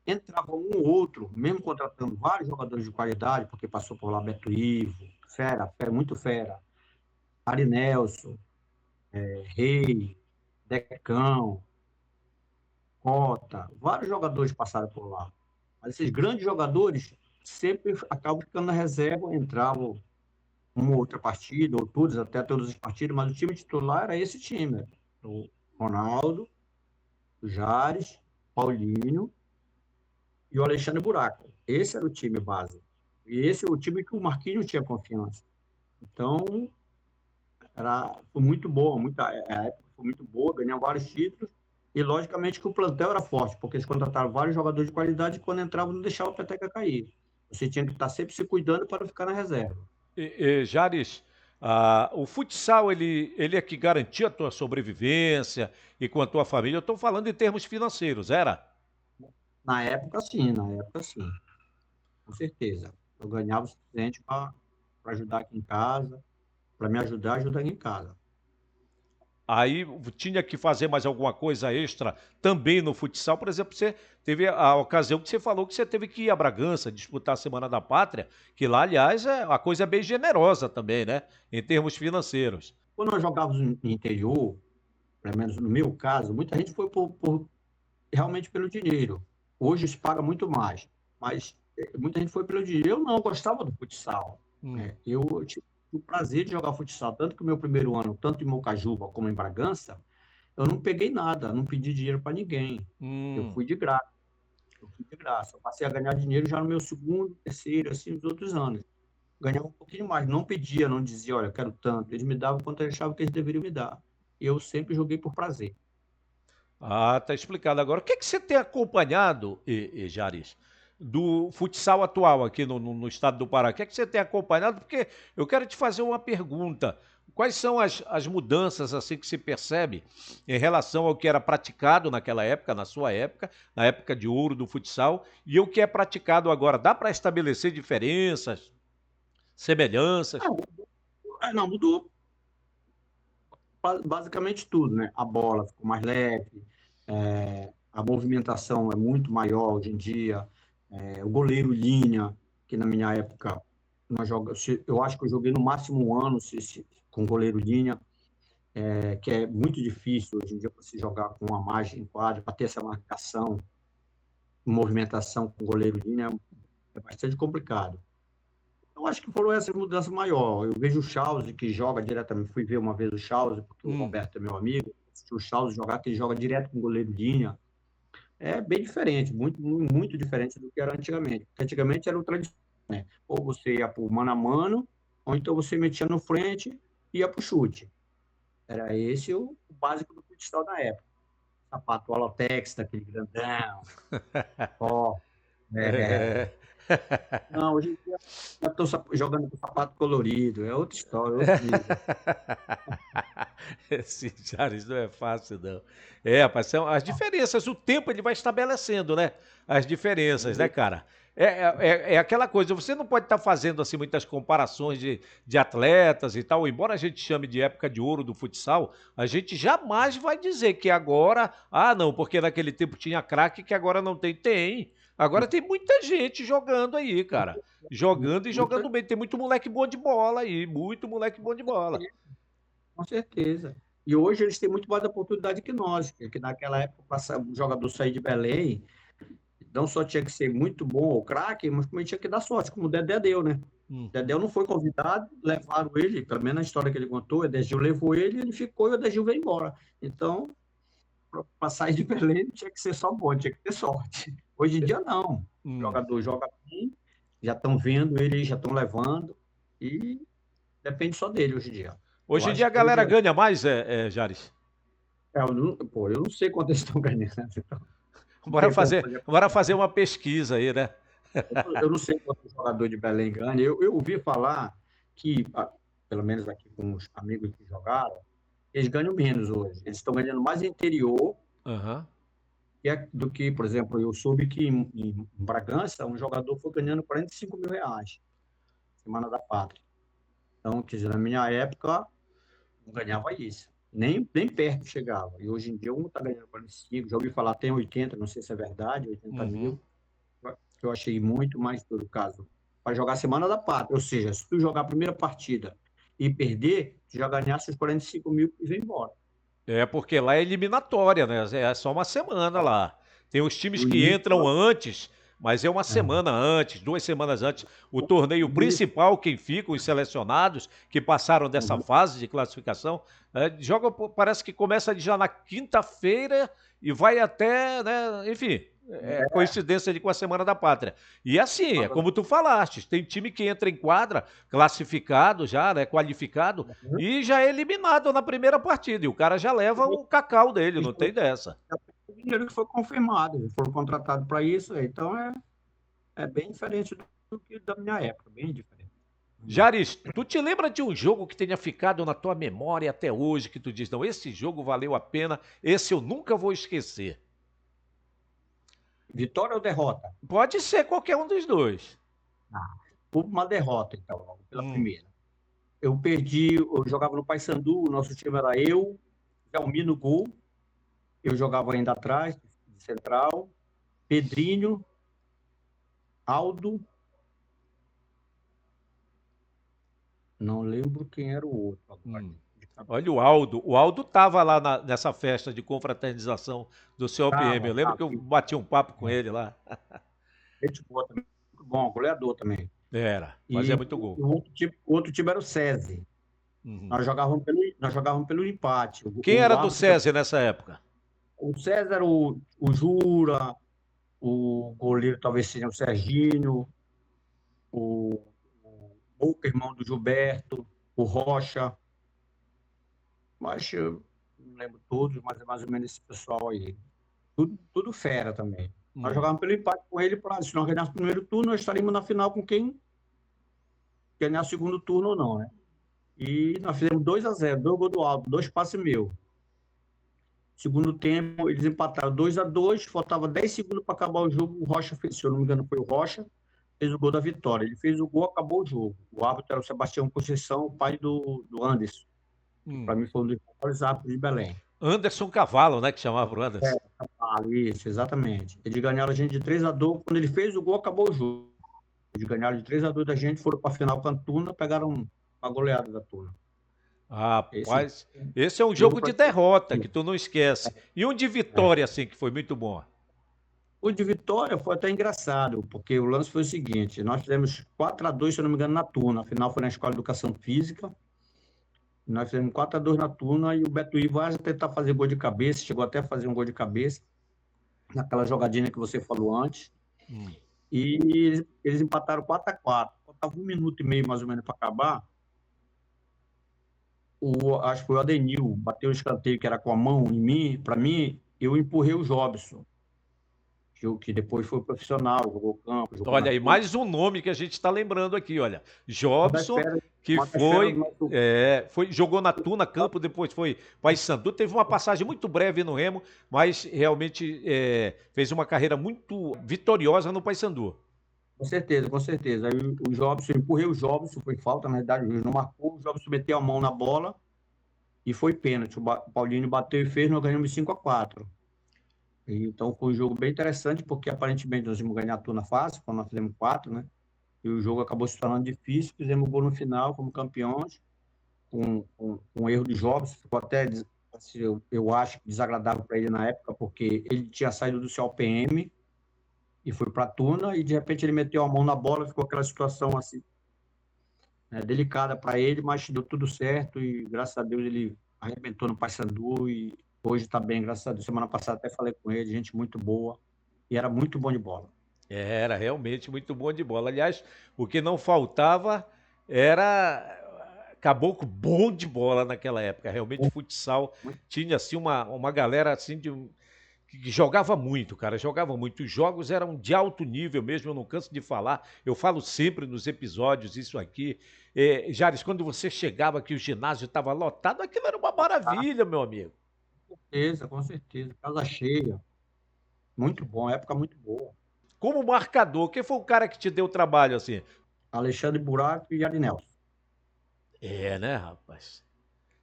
Entrava um ou outro, mesmo contratando vários jogadores de qualidade, porque passou por lá Beto Ivo, muito fera, Ari Nelson, Rei, Decão, Cota, vários jogadores passaram por lá. Mas esses grandes jogadores sempre acabam ficando na reserva, entravam uma outra partida, ou todos, até todas as partidas, mas o time titular era esse time. O Ronaldo, o Jares, Paulinho e o Alexandre Buraco. Esse era o time base. E esse é o time que o Marquinhos tinha confiança. Então, foi muito boa, a época foi muito boa, ganhou vários títulos, e logicamente que o plantel era forte, porque eles contrataram vários jogadores de qualidade e quando entravam não deixavam a peteca cair. Você tinha que estar sempre se cuidando para ficar na reserva. Jares, o futsal, ele é que garantia a tua sobrevivência e com a tua família. Eu estou falando em termos financeiros, era? Na época sim, com certeza. Eu ganhava o suficiente para ajudar aqui em casa, para me ajudar a ajudar aqui em casa. Aí tinha que fazer mais alguma coisa extra também no futsal. Por exemplo, você teve a ocasião que você falou que você teve que ir a Bragança disputar a Semana da Pátria, que lá, aliás, a coisa é bem generosa também, né? Em termos financeiros. Quando nós jogávamos no interior, pelo menos no meu caso, muita gente foi realmente pelo dinheiro. Hoje se paga muito mais, mas muita gente foi pelo dinheiro. Eu não gostava do futsal. Hum, Né? Eu tive o prazer de jogar futsal, tanto que o meu primeiro ano, tanto em Mocajuba como em Bragança, eu não peguei nada, não pedi dinheiro para ninguém. Eu hum. fui de graça. Eu fui de graça. Eu passei a ganhar dinheiro já no meu segundo, terceiro, assim, nos outros anos. Ganhava um pouquinho mais, não pedia, não dizia, olha, eu quero tanto. Eles me davam quanto eles achavam que eles deveriam me dar. Eu sempre joguei por prazer. Ah, tá explicado agora. O que que você tem acompanhado, Jaris, do futsal atual aqui no estado do Pará? O que que você tem acompanhado? Porque eu quero te fazer uma pergunta. Quais são as mudanças assim que se percebe em relação ao que era praticado naquela época, na sua época, na época de ouro do futsal, e o que é praticado agora? Dá para estabelecer diferenças, semelhanças? Não, mudou basicamente tudo, né? A bola ficou mais leve, a movimentação é muito maior hoje em dia, o goleiro linha, que na minha época, eu acho que eu joguei no máximo um ano com goleiro linha, que é muito difícil hoje em dia para se jogar com uma margem em quadra, para ter essa marcação, movimentação com goleiro linha, é bastante complicado. Eu acho que foram essas mudanças maiores. Eu vejo o Charles, que joga diretamente. Fui ver uma vez o Charles, porque o Hum, Roberto é meu amigo. Se o Charles jogar, que ele joga direto com o goleiro linha. É bem diferente, muito diferente do que era antigamente. Porque antigamente era o tradicional, né? Ou você ia para o mano a mano, ou então você metia no frente e ia para o chute. Era esse o básico do futsal da época. Sapato Alotex, daquele grandão, ó. É. é. Não, hoje em dia já estou jogando com sapato colorido, é outra história, outro nível. Esse Jales não é fácil, não. É, rapaz, são as diferenças, o tempo ele vai estabelecendo, né? As diferenças, né, cara? É aquela coisa, você não pode estar fazendo assim muitas comparações de atletas e tal, embora a gente chame de época de ouro do futsal, a gente jamais vai dizer que agora, ah, não, porque naquele tempo tinha craque que agora não tem. Tem. Agora tem muita gente jogando aí, cara. Jogando e Muita, jogando bem. Tem muito moleque bom de bola aí, muito moleque bom de bola. com certeza. E hoje eles têm muito mais oportunidade que nós, que naquela época o jogador sair de Belém, não só tinha que ser muito bom ou craque, mas também tinha que dar sorte, como o Dedé deu, né? O Dedé Uhum. não foi convidado, levaram ele, pelo menos na história que ele contou, o Edegil levou ele, ele ficou e o Edegil veio embora. Então, para sair de Belém, tinha que ser só bom, tinha que ter sorte. Hoje em dia, não. O Hum. jogador joga bem, já estão vendo ele, já estão levando, e depende só dele hoje em dia. Eu Hoje em dia acho a que hoje galera ganha mais, Jares? eu não sei quanto eles estão ganhando. Então, não Bora tem como fazer, fazer. bora fazer uma pesquisa aí, né? Eu não sei quanto o jogador de Belém ganha. Eu ouvi falar que, pelo menos aqui com os amigos que jogaram, eles ganham menos hoje. Eles estão ganhando mais interior Aham. do que, por exemplo, eu soube que em Bragança um jogador foi ganhando R$ 45.000, Semana da Pátria. Então, quer dizer, na minha época, não ganhava isso. Nem perto chegava. E hoje em dia, um está ganhando 45, já ouvi falar, tem 80, não sei se é verdade, 80 Uhum. mil. Que eu achei muito mais, todo caso, para jogar Semana da Pátria. Ou seja, se tu jogar a primeira partida e perder, tu já ganhasse os 45 mil e vem embora. É porque lá é eliminatória, né? É só uma semana lá. Tem os times No que início, entram antes, mas é uma é, semana antes, 2 semanas antes. O torneio no início, principal, quem fica, os selecionados que passaram dessa uhum. fase de classificação, joga, parece que começa já na quinta-feira e vai até, né? Enfim, é coincidência com a Semana da Pátria. E assim, é como tu falaste, tem time que entra em quadra, classificado já, né? Qualificado, Uhum. e já é eliminado na primeira partida. E o cara já leva o cacau dele, não tem dessa. O dinheiro que foi confirmado, eles foram contratados para isso, então é bem diferente do que da minha época, bem diferente. Jaris, tu te lembra de um jogo que tenha ficado na tua memória até hoje, que tu diz, não, esse jogo valeu a pena, esse eu nunca vou esquecer? Vitória ou derrota? Pode ser qualquer um dos dois. Houve uma derrota, então, logo pela Hum, primeira. Eu jogava no Paysandu, o nosso time era eu, Jalmi no gol, eu jogava ainda atrás, de central, Pedrinho, Aldo, não lembro quem era o outro agora. hum. Olha o Aldo. O Aldo estava lá nessa festa de confraternização do COPM. Eu lembro Tava, que eu bati um papo com é, ele lá. gente boa também, muito bom, goleador também. Era, fazia E muito gol. o outro time era o SESI. Uhum. Nós jogávamos pelo empate. Quem era O do árbitro, SESI nessa época? o SESI era o Jura, o goleiro talvez seja o Serginho, o Boca, irmão do Gilberto, o Rocha, mas eu não lembro todos, mas é mais ou menos esse pessoal aí. Tudo fera também. Nós Hum. jogávamos pelo empate com ele, se nós ganhássemos o primeiro turno, nós estaríamos na final com quem ganhar o segundo turno ou não, né? E nós fizemos 2-0, 2 gols do Alto, 2 passes meu. Segundo tempo, eles empataram 2-2, faltava 10 segundos para acabar o jogo. O Rocha fez, se eu não me engano, foi o Rocha, fez o gol da vitória. Ele fez o gol, acabou o jogo. O árbitro era o Sebastião Conceição, o pai do Anderson, que para Hum. mim foi um dos maiores árbitros de Belém. Anderson Cavalo, né? Que chamava o É, Anderson. isso, exatamente. Eles ganharam a gente de 3-2. Quando ele fez o gol, acabou o jogo. Eles ganharam de 3-2 da gente, foram para a final com a Tuna, pegaram uma goleada da Tuna. Esse Rapaz, esse é um jogo jogo para de derrota que tu não esquece. E um de vitória, assim, que foi muito bom. o de Vitória foi até engraçado, porque o lance foi o seguinte: nós fizemos 4-2, se eu não me engano, na Tuna. A final foi na Escola de Educação Física. Nós fizemos 4-2 na Tuna e o Beto Ivo vai tentar fazer gol de cabeça, chegou até a fazer um gol de cabeça, naquela jogadinha que você falou antes. Hum. E eles empataram 4-4. Faltava 1 minuto e meio mais ou menos para acabar. Acho que foi o Adenil, bateu o escanteio que era com a mão em mim. Para mim, eu empurrei o Jobson, que depois foi profissional, jogou campo, jogou na Olha aí, Tuna. mais um nome que a gente está lembrando aqui, olha. Uma das Jobson, feras, que uma das feras do foi, nosso. jogou na Tuna Campo, depois foi Paysandu, teve uma passagem muito breve no Remo, mas realmente fez uma carreira muito vitoriosa no Paysandu. Com certeza, com certeza. Aí o Jobson, eu empurrei o Jobson, foi falta, na verdade, o juiz não marcou. O Jobson meteu a mão na bola e foi pênalti. O Paulinho bateu e fez, nós ganhamos 5-4. Então foi um jogo bem interessante, porque aparentemente nós íamos ganhar a Tuna fácil, quando nós fizemos 4, né? E o jogo acabou se tornando difícil, fizemos gol no final como campeões, com erro de Jobson, ficou até, assim, eu acho, desagradável para ele na época, porque ele tinha saído do CLPM e foi para a Tuna, e de repente ele meteu a mão na bola, ficou aquela situação assim, né, delicada para ele, mas deu tudo certo e graças a Deus ele arrebentou no Paysandu e hoje está bem, graças a Deus. Semana passada até falei com ele, gente muito boa e era muito bom de bola. Era realmente muito bom de bola. Aliás, o que não faltava era caboclo bom de bola naquela época. Realmente, futsal tinha assim uma galera assim que jogava muito, cara. Jogava muito. Os jogos eram de alto nível mesmo. Eu não canso de falar. Eu falo sempre nos episódios isso aqui. Jares, quando você chegava aqui, o ginásio estava lotado, aquilo era uma maravilha, meu amigo. Com certeza. Casa cheia. Muito bom, época muito boa. Como marcador, quem foi o cara que te deu trabalho assim? Alexandre Buraco e Arinelson. Né, rapaz?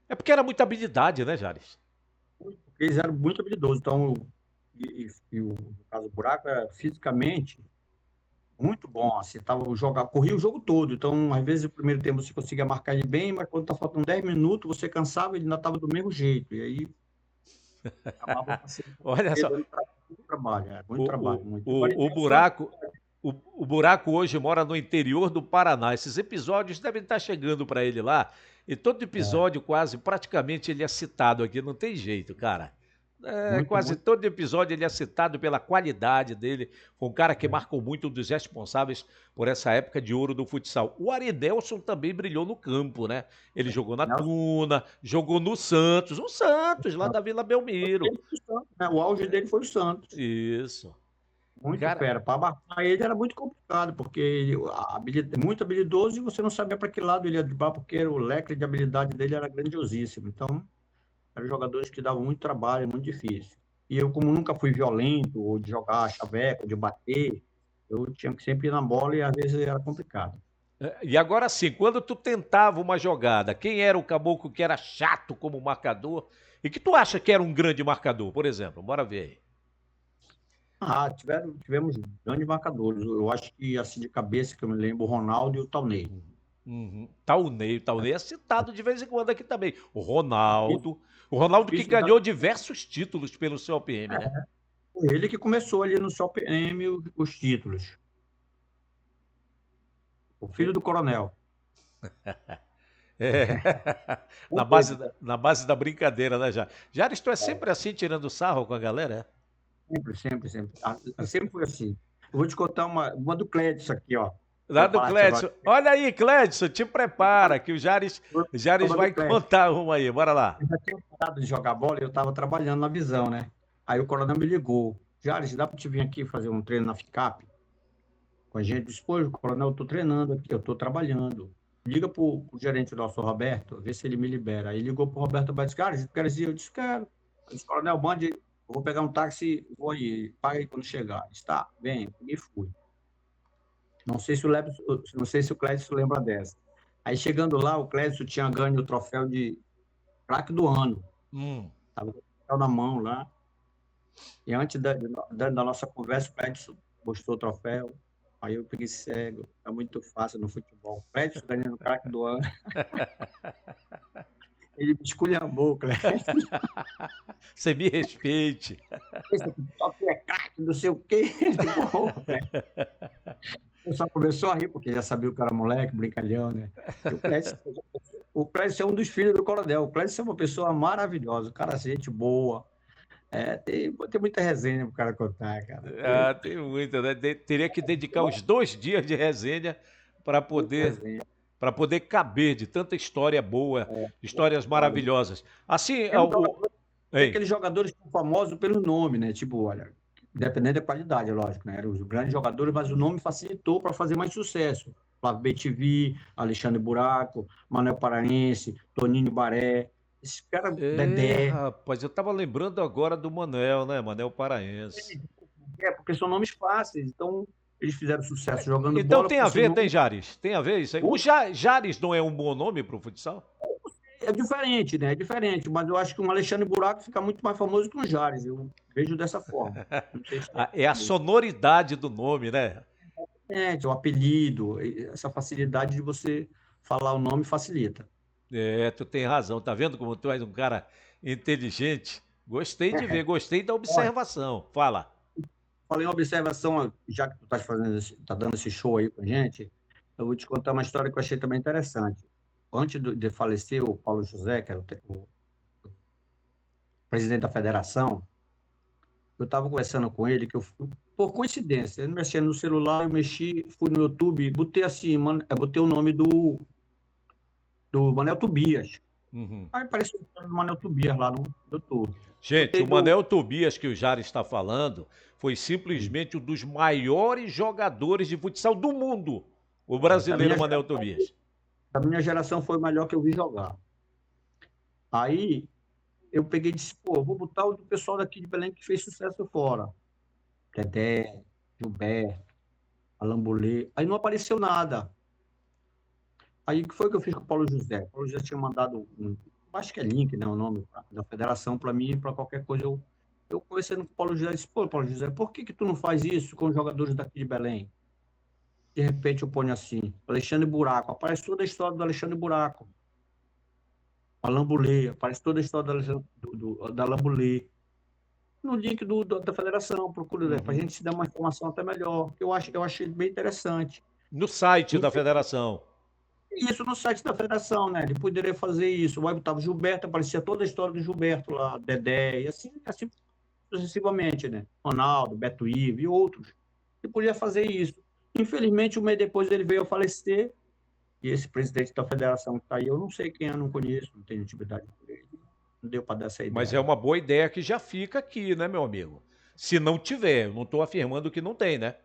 É porque era muita habilidade, né, Jares? Porque eles eram muito habilidosos. Então, no caso do Buraco, era fisicamente muito bom. Assim, corria o jogo todo. Então, às vezes, no primeiro tempo você conseguia marcar ele bem, mas quando tá faltando 10 minutos, você cansava, ele ainda estava do mesmo jeito. E aí, acabava passando Olha só, muito trabalho. Muito o, trabalho, muito. O o, o Arinelson, buraco. O buraco hoje mora no interior do Paraná. Esses episódios devem estar chegando para ele lá. E todo episódio, quase, praticamente, ele é citado aqui. Não tem jeito, cara. muito, Quase muito. todo episódio ele é citado pela qualidade dele. Foi um cara que marcou muito, um dos responsáveis por essa época de ouro do futsal. O Aridelson também brilhou no campo, né? Ele jogou na Nelson, Tuna, jogou no Santos. O Santos, lá da Vila Belmiro. ele foi o Santos, né? O auge dele foi o Santos. Isso. Muito Cara, fera. Para marcar ele era muito complicado, porque ele muito habilidoso e você não sabia para que lado ele ia driblar, porque o leque de habilidade dele era grandiosíssimo. Então, eram jogadores que davam muito trabalho, muito difícil. E eu, como nunca fui violento, ou de jogar chaveco, de bater, eu tinha que sempre ir na bola e às vezes era complicado. e agora sim, quando tu tentava uma jogada, quem era o caboclo que era chato como marcador e que tu acha que era um grande marcador, por exemplo? Bora ver aí. Tivemos grandes marcadores. Eu acho que, assim, de cabeça, que eu me lembro, o Ronaldo e o Taunay. Uhum. Taunay é citado de vez em quando aqui também. O Ronaldo que Difícil, tá? ganhou diversos títulos pelo CLPM, né? Foi ele que começou ali no CLPM os títulos. O filho do coronel. É. Na base da brincadeira, né, Jares? Jares, tu é sempre assim, tirando sarro com a galera, é? Sempre, sempre, sempre. Sempre foi assim. Eu vou te contar uma do Clédson aqui, ó. Lá Vou do falar agora. Clédson. Olha aí, Clédson, te prepara, que o Jares Uma do vai Clédson. contar uma aí. Bora lá. Eu já tinha parado de jogar bola e eu estava trabalhando na visão, né? Aí o coronel me ligou. Jares, dá para te vir aqui fazer um treino na FICAP com a gente? Eu disse, pô, coronel, eu estou treinando aqui, eu estou trabalhando. liga pro gerente nosso, Roberto, vê se ele me libera. Aí ligou pro Roberto Bates, cara, quero dizer, eu disse, quero. Eu disse, Coronel, mande, eu vou pegar um táxi, vou aí, paga aí quando chegar. Ele disse, tá, vem, e fui. Não sei se o Clédio lembra dessa. Aí chegando lá, o Clédio tinha ganho o troféu de craque do ano. Hum. Tava com o troféu na mão lá. E antes da nossa conversa, o Clédio mostrou o troféu. Aí eu peguei cego. É muito fácil no futebol. O Clédio ganhando o craque do ano. Ele me esculhambou, Clédio. Você me respeite. Esse aqui é craque, não sei o quê. Eu só começou a rir, porque já sabia que eu era moleque, brincalhão, né? E o Clédio é um dos filhos do Coronel. O Clédio é uma pessoa maravilhosa, um cara, gente boa. Tem muita resenha pro cara contar, cara. Ah, tem muita, né? Teria que dedicar os 2 dias de resenha para Muita poder, resenha. para poder caber de tanta história boa, histórias maravilhosas. Assim, Tem aqueles jogadores que são famosos pelo nome, né? Tipo, olha, dependendo da qualidade, é lógico, né? Eram os grandes jogadores, mas o nome facilitou para fazer mais sucesso. Flávio BTV, Alexandre Buraco, Manuel Paraense, Toninho Baré, esses caras, Dedé. rapaz, eu tava lembrando agora do Manel, né? Manel Paraense. Porque são nomes fáceis, então eles fizeram sucesso jogando Então bola tem por a ser ver, tem nome. Jares? Tem a ver isso aí? O Jares não é um bom nome para o futsal? É diferente, né? É diferente, mas eu acho que um Alexandre Buraco fica muito mais famoso que um Jales. Eu vejo dessa forma. Não sei se É a sonoridade do nome, né? o apelido, essa facilidade de você falar o nome facilita. É, tu tem razão. Tá vendo como tu és um cara inteligente? Gostei de ver, gostei da Olha, observação. Fala. falei uma observação, já que tu tá dando esse show aí pra gente, eu vou te contar uma história que eu achei também interessante. Antes de falecer o Paulo José, que era o presidente da federação, eu estava conversando com ele, por coincidência, ele mexendo no celular, eu mexi, fui no YouTube, botei assim, botei o nome do Manel Tobias. Uhum. Aí apareceu o nome do Manel Tobias lá no YouTube. Gente, Botei o Manel Tobias que o Jara está falando foi simplesmente um dos maiores jogadores de futsal do mundo. O da brasileiro minha, Manel Tobias. da minha geração foi o melhor que eu vi jogar. Aí eu peguei e disse, pô, vou botar o do pessoal daqui de Belém que fez sucesso fora. Dedé, Gilberto, Alambulê. Aí não apareceu nada. Aí o que foi que eu fiz com o Paulo José? O Paulo José tinha mandado acho que é link, né, o nome da federação para mim, para qualquer coisa. Eu conversando com o Paulo José, disse, pô, Paulo José, por que tu não faz isso com os jogadores daqui de Belém? De repente eu ponho assim, Alexandre Buraco, aparece toda a história do Alexandre Buraco. Alambulê, aparece toda a história da Alambulê. No link da federação, procura, para a gente se dar uma informação até melhor. Eu achei bem interessante. No site da federação. Isso no site da federação, né? Ele poderia fazer isso. Aí botava Gilberto, aparecia toda a história do Gilberto lá, Dedé, e assim sucessivamente, né? Ronaldo, Beto Ivo e outros. Ele podia fazer isso. Infelizmente, um mês depois ele veio a falecer, e esse presidente da federação que está aí, eu não sei quem, eu não conheço, não tenho intimidade com ele. Não deu para dar essa Mas é ideia. uma boa ideia que já fica aqui, né, meu amigo? Se não tiver, eu não estou afirmando que não tem, né?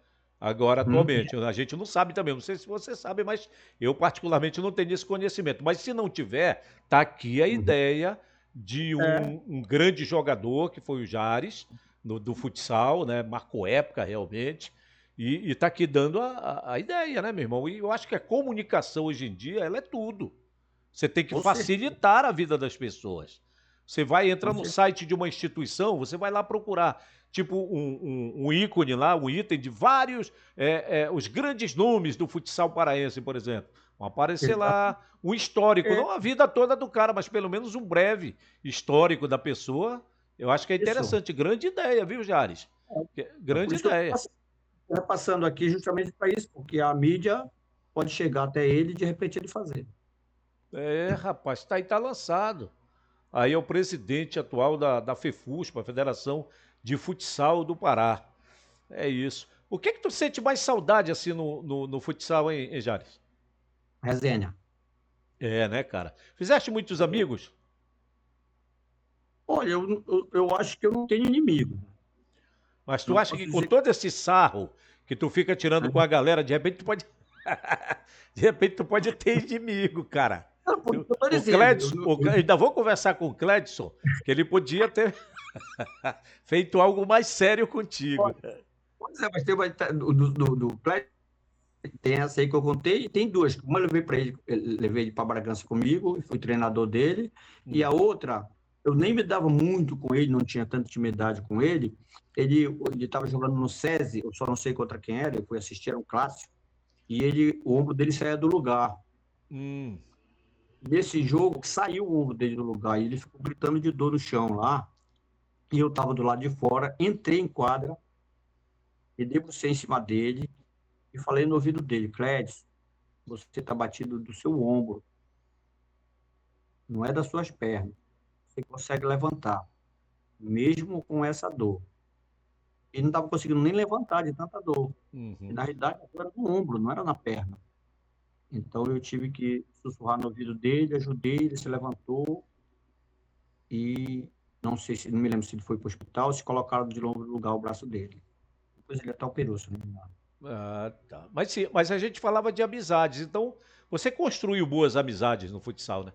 Agora, Hum, atualmente, a gente não sabe também. Não sei se você sabe, mas eu particularmente não tenho esse conhecimento. Mas se não tiver, tá aqui a uhum. ideia de É, um grande jogador, que foi o Jares, do futsal, né? Marcou época realmente. E tá aqui dando a ideia, né, meu irmão? E eu acho que a comunicação hoje em dia, ela é tudo. Você tem que com certeza, facilitar a vida das pessoas. Você vai com entrar no certeza. site de uma instituição, você vai lá procurar, tipo, um ícone lá, um item de vários, os grandes nomes do futsal paraense, por exemplo. Vão aparecer Exato. lá um histórico, É, não a vida toda do cara, mas pelo menos um breve histórico da pessoa. Eu acho que é isso. interessante. Grande ideia, viu, Jares? É por Grande isso que eu ideia. estou repassando aqui justamente para isso, porque a mídia pode chegar até ele e de repente ele fazer. É, rapaz, tá aí, tá lançado. Aí é o presidente atual da FEFUSPA, a Federação de Futsal do Pará. É isso. O que tu sente mais saudade assim no futsal, hein, Jares? Resenha. É, né, cara? Fizeste muitos amigos? Olha, eu acho que eu não tenho inimigo. Mas tu Não acha posso que com dizer todo esse sarro que tu fica tirando com a galera, de repente tu pode. De repente tu pode ter inimigo, cara. Não, por isso que eu tô O dizendo. Clédson, ainda vou conversar com o Clédson, que ele podia ter feito algo mais sério contigo. Pois é, mas tem uma, do Cléber, tem essa aí que eu contei, e tem duas. Uma eu levei para ele, levei ele para Bragança comigo, e fui treinador dele, e a outra, eu nem me dava muito com ele, não tinha tanta intimidade com ele. Ele estava jogando no SESI, eu só não sei contra quem era, eu fui assistir, era um clássico, e o ombro dele saía do lugar. Hum, Nesse jogo, saiu o ombro dele do lugar, e ele ficou gritando de dor no chão lá, e eu estava do lado de fora, entrei em quadra, e debrucei em cima dele, e falei no ouvido dele: Clédson, você está batido do seu ombro, não é das suas pernas. Você consegue levantar, mesmo com essa dor. Ele não estava conseguindo nem levantar de tanta dor. E, uhum. na realidade, a dor era no ombro, não era na perna. Então, eu tive que sussurrar no ouvido dele, ajudei, ele se levantou e não sei se, não me lembro se ele foi para o hospital, se colocaram de novo no lugar o braço dele. Depois ele até operou, se não me engano. Ah, tá. Mas, sim, mas a gente falava de amizades, então você construiu boas amizades no futsal, né?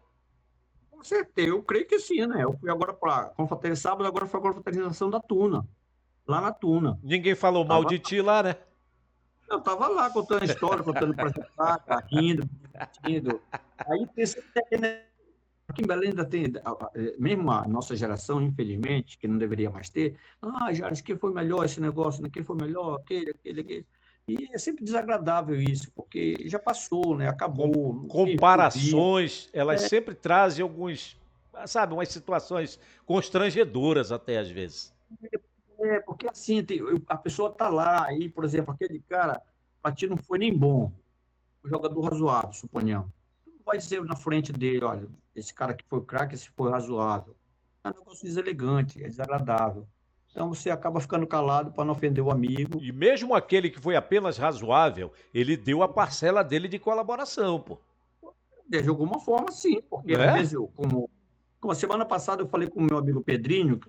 Com certeza, eu creio que sim, né? Eu fui agora para confraternização, sábado, agora foi a confraternização da Tuna, lá na Tuna. Ninguém falou mal Tava, de ti lá, né? eu tava lá contando história, contando para a rindo, divertindo. Aí pensei que aqui em Belém ainda tem, mesmo a nossa geração, infelizmente, que não deveria mais ter, Jares, que foi melhor esse negócio, né? Que foi melhor, aquele. E é sempre desagradável isso, porque já passou, né? Com- Acabou, não tem vida. comparações, elas sempre trazem alguns, sabe, umas situações constrangedoras até às vezes. Porque assim, a pessoa tá lá, aí, por exemplo, aquele cara, para ti não foi nem bom, um jogador razoável, suponhamos. Tu não vai dizer na frente dele: olha, esse cara que foi craque, esse foi razoável. É um negócio deselegante, é desagradável. Então você acaba ficando calado para não ofender o amigo. E mesmo aquele que foi apenas razoável, ele deu a parcela dele de colaboração, pô. De alguma forma, sim, porque às Né? vezes, como a semana passada eu falei com o meu amigo Pedrinho,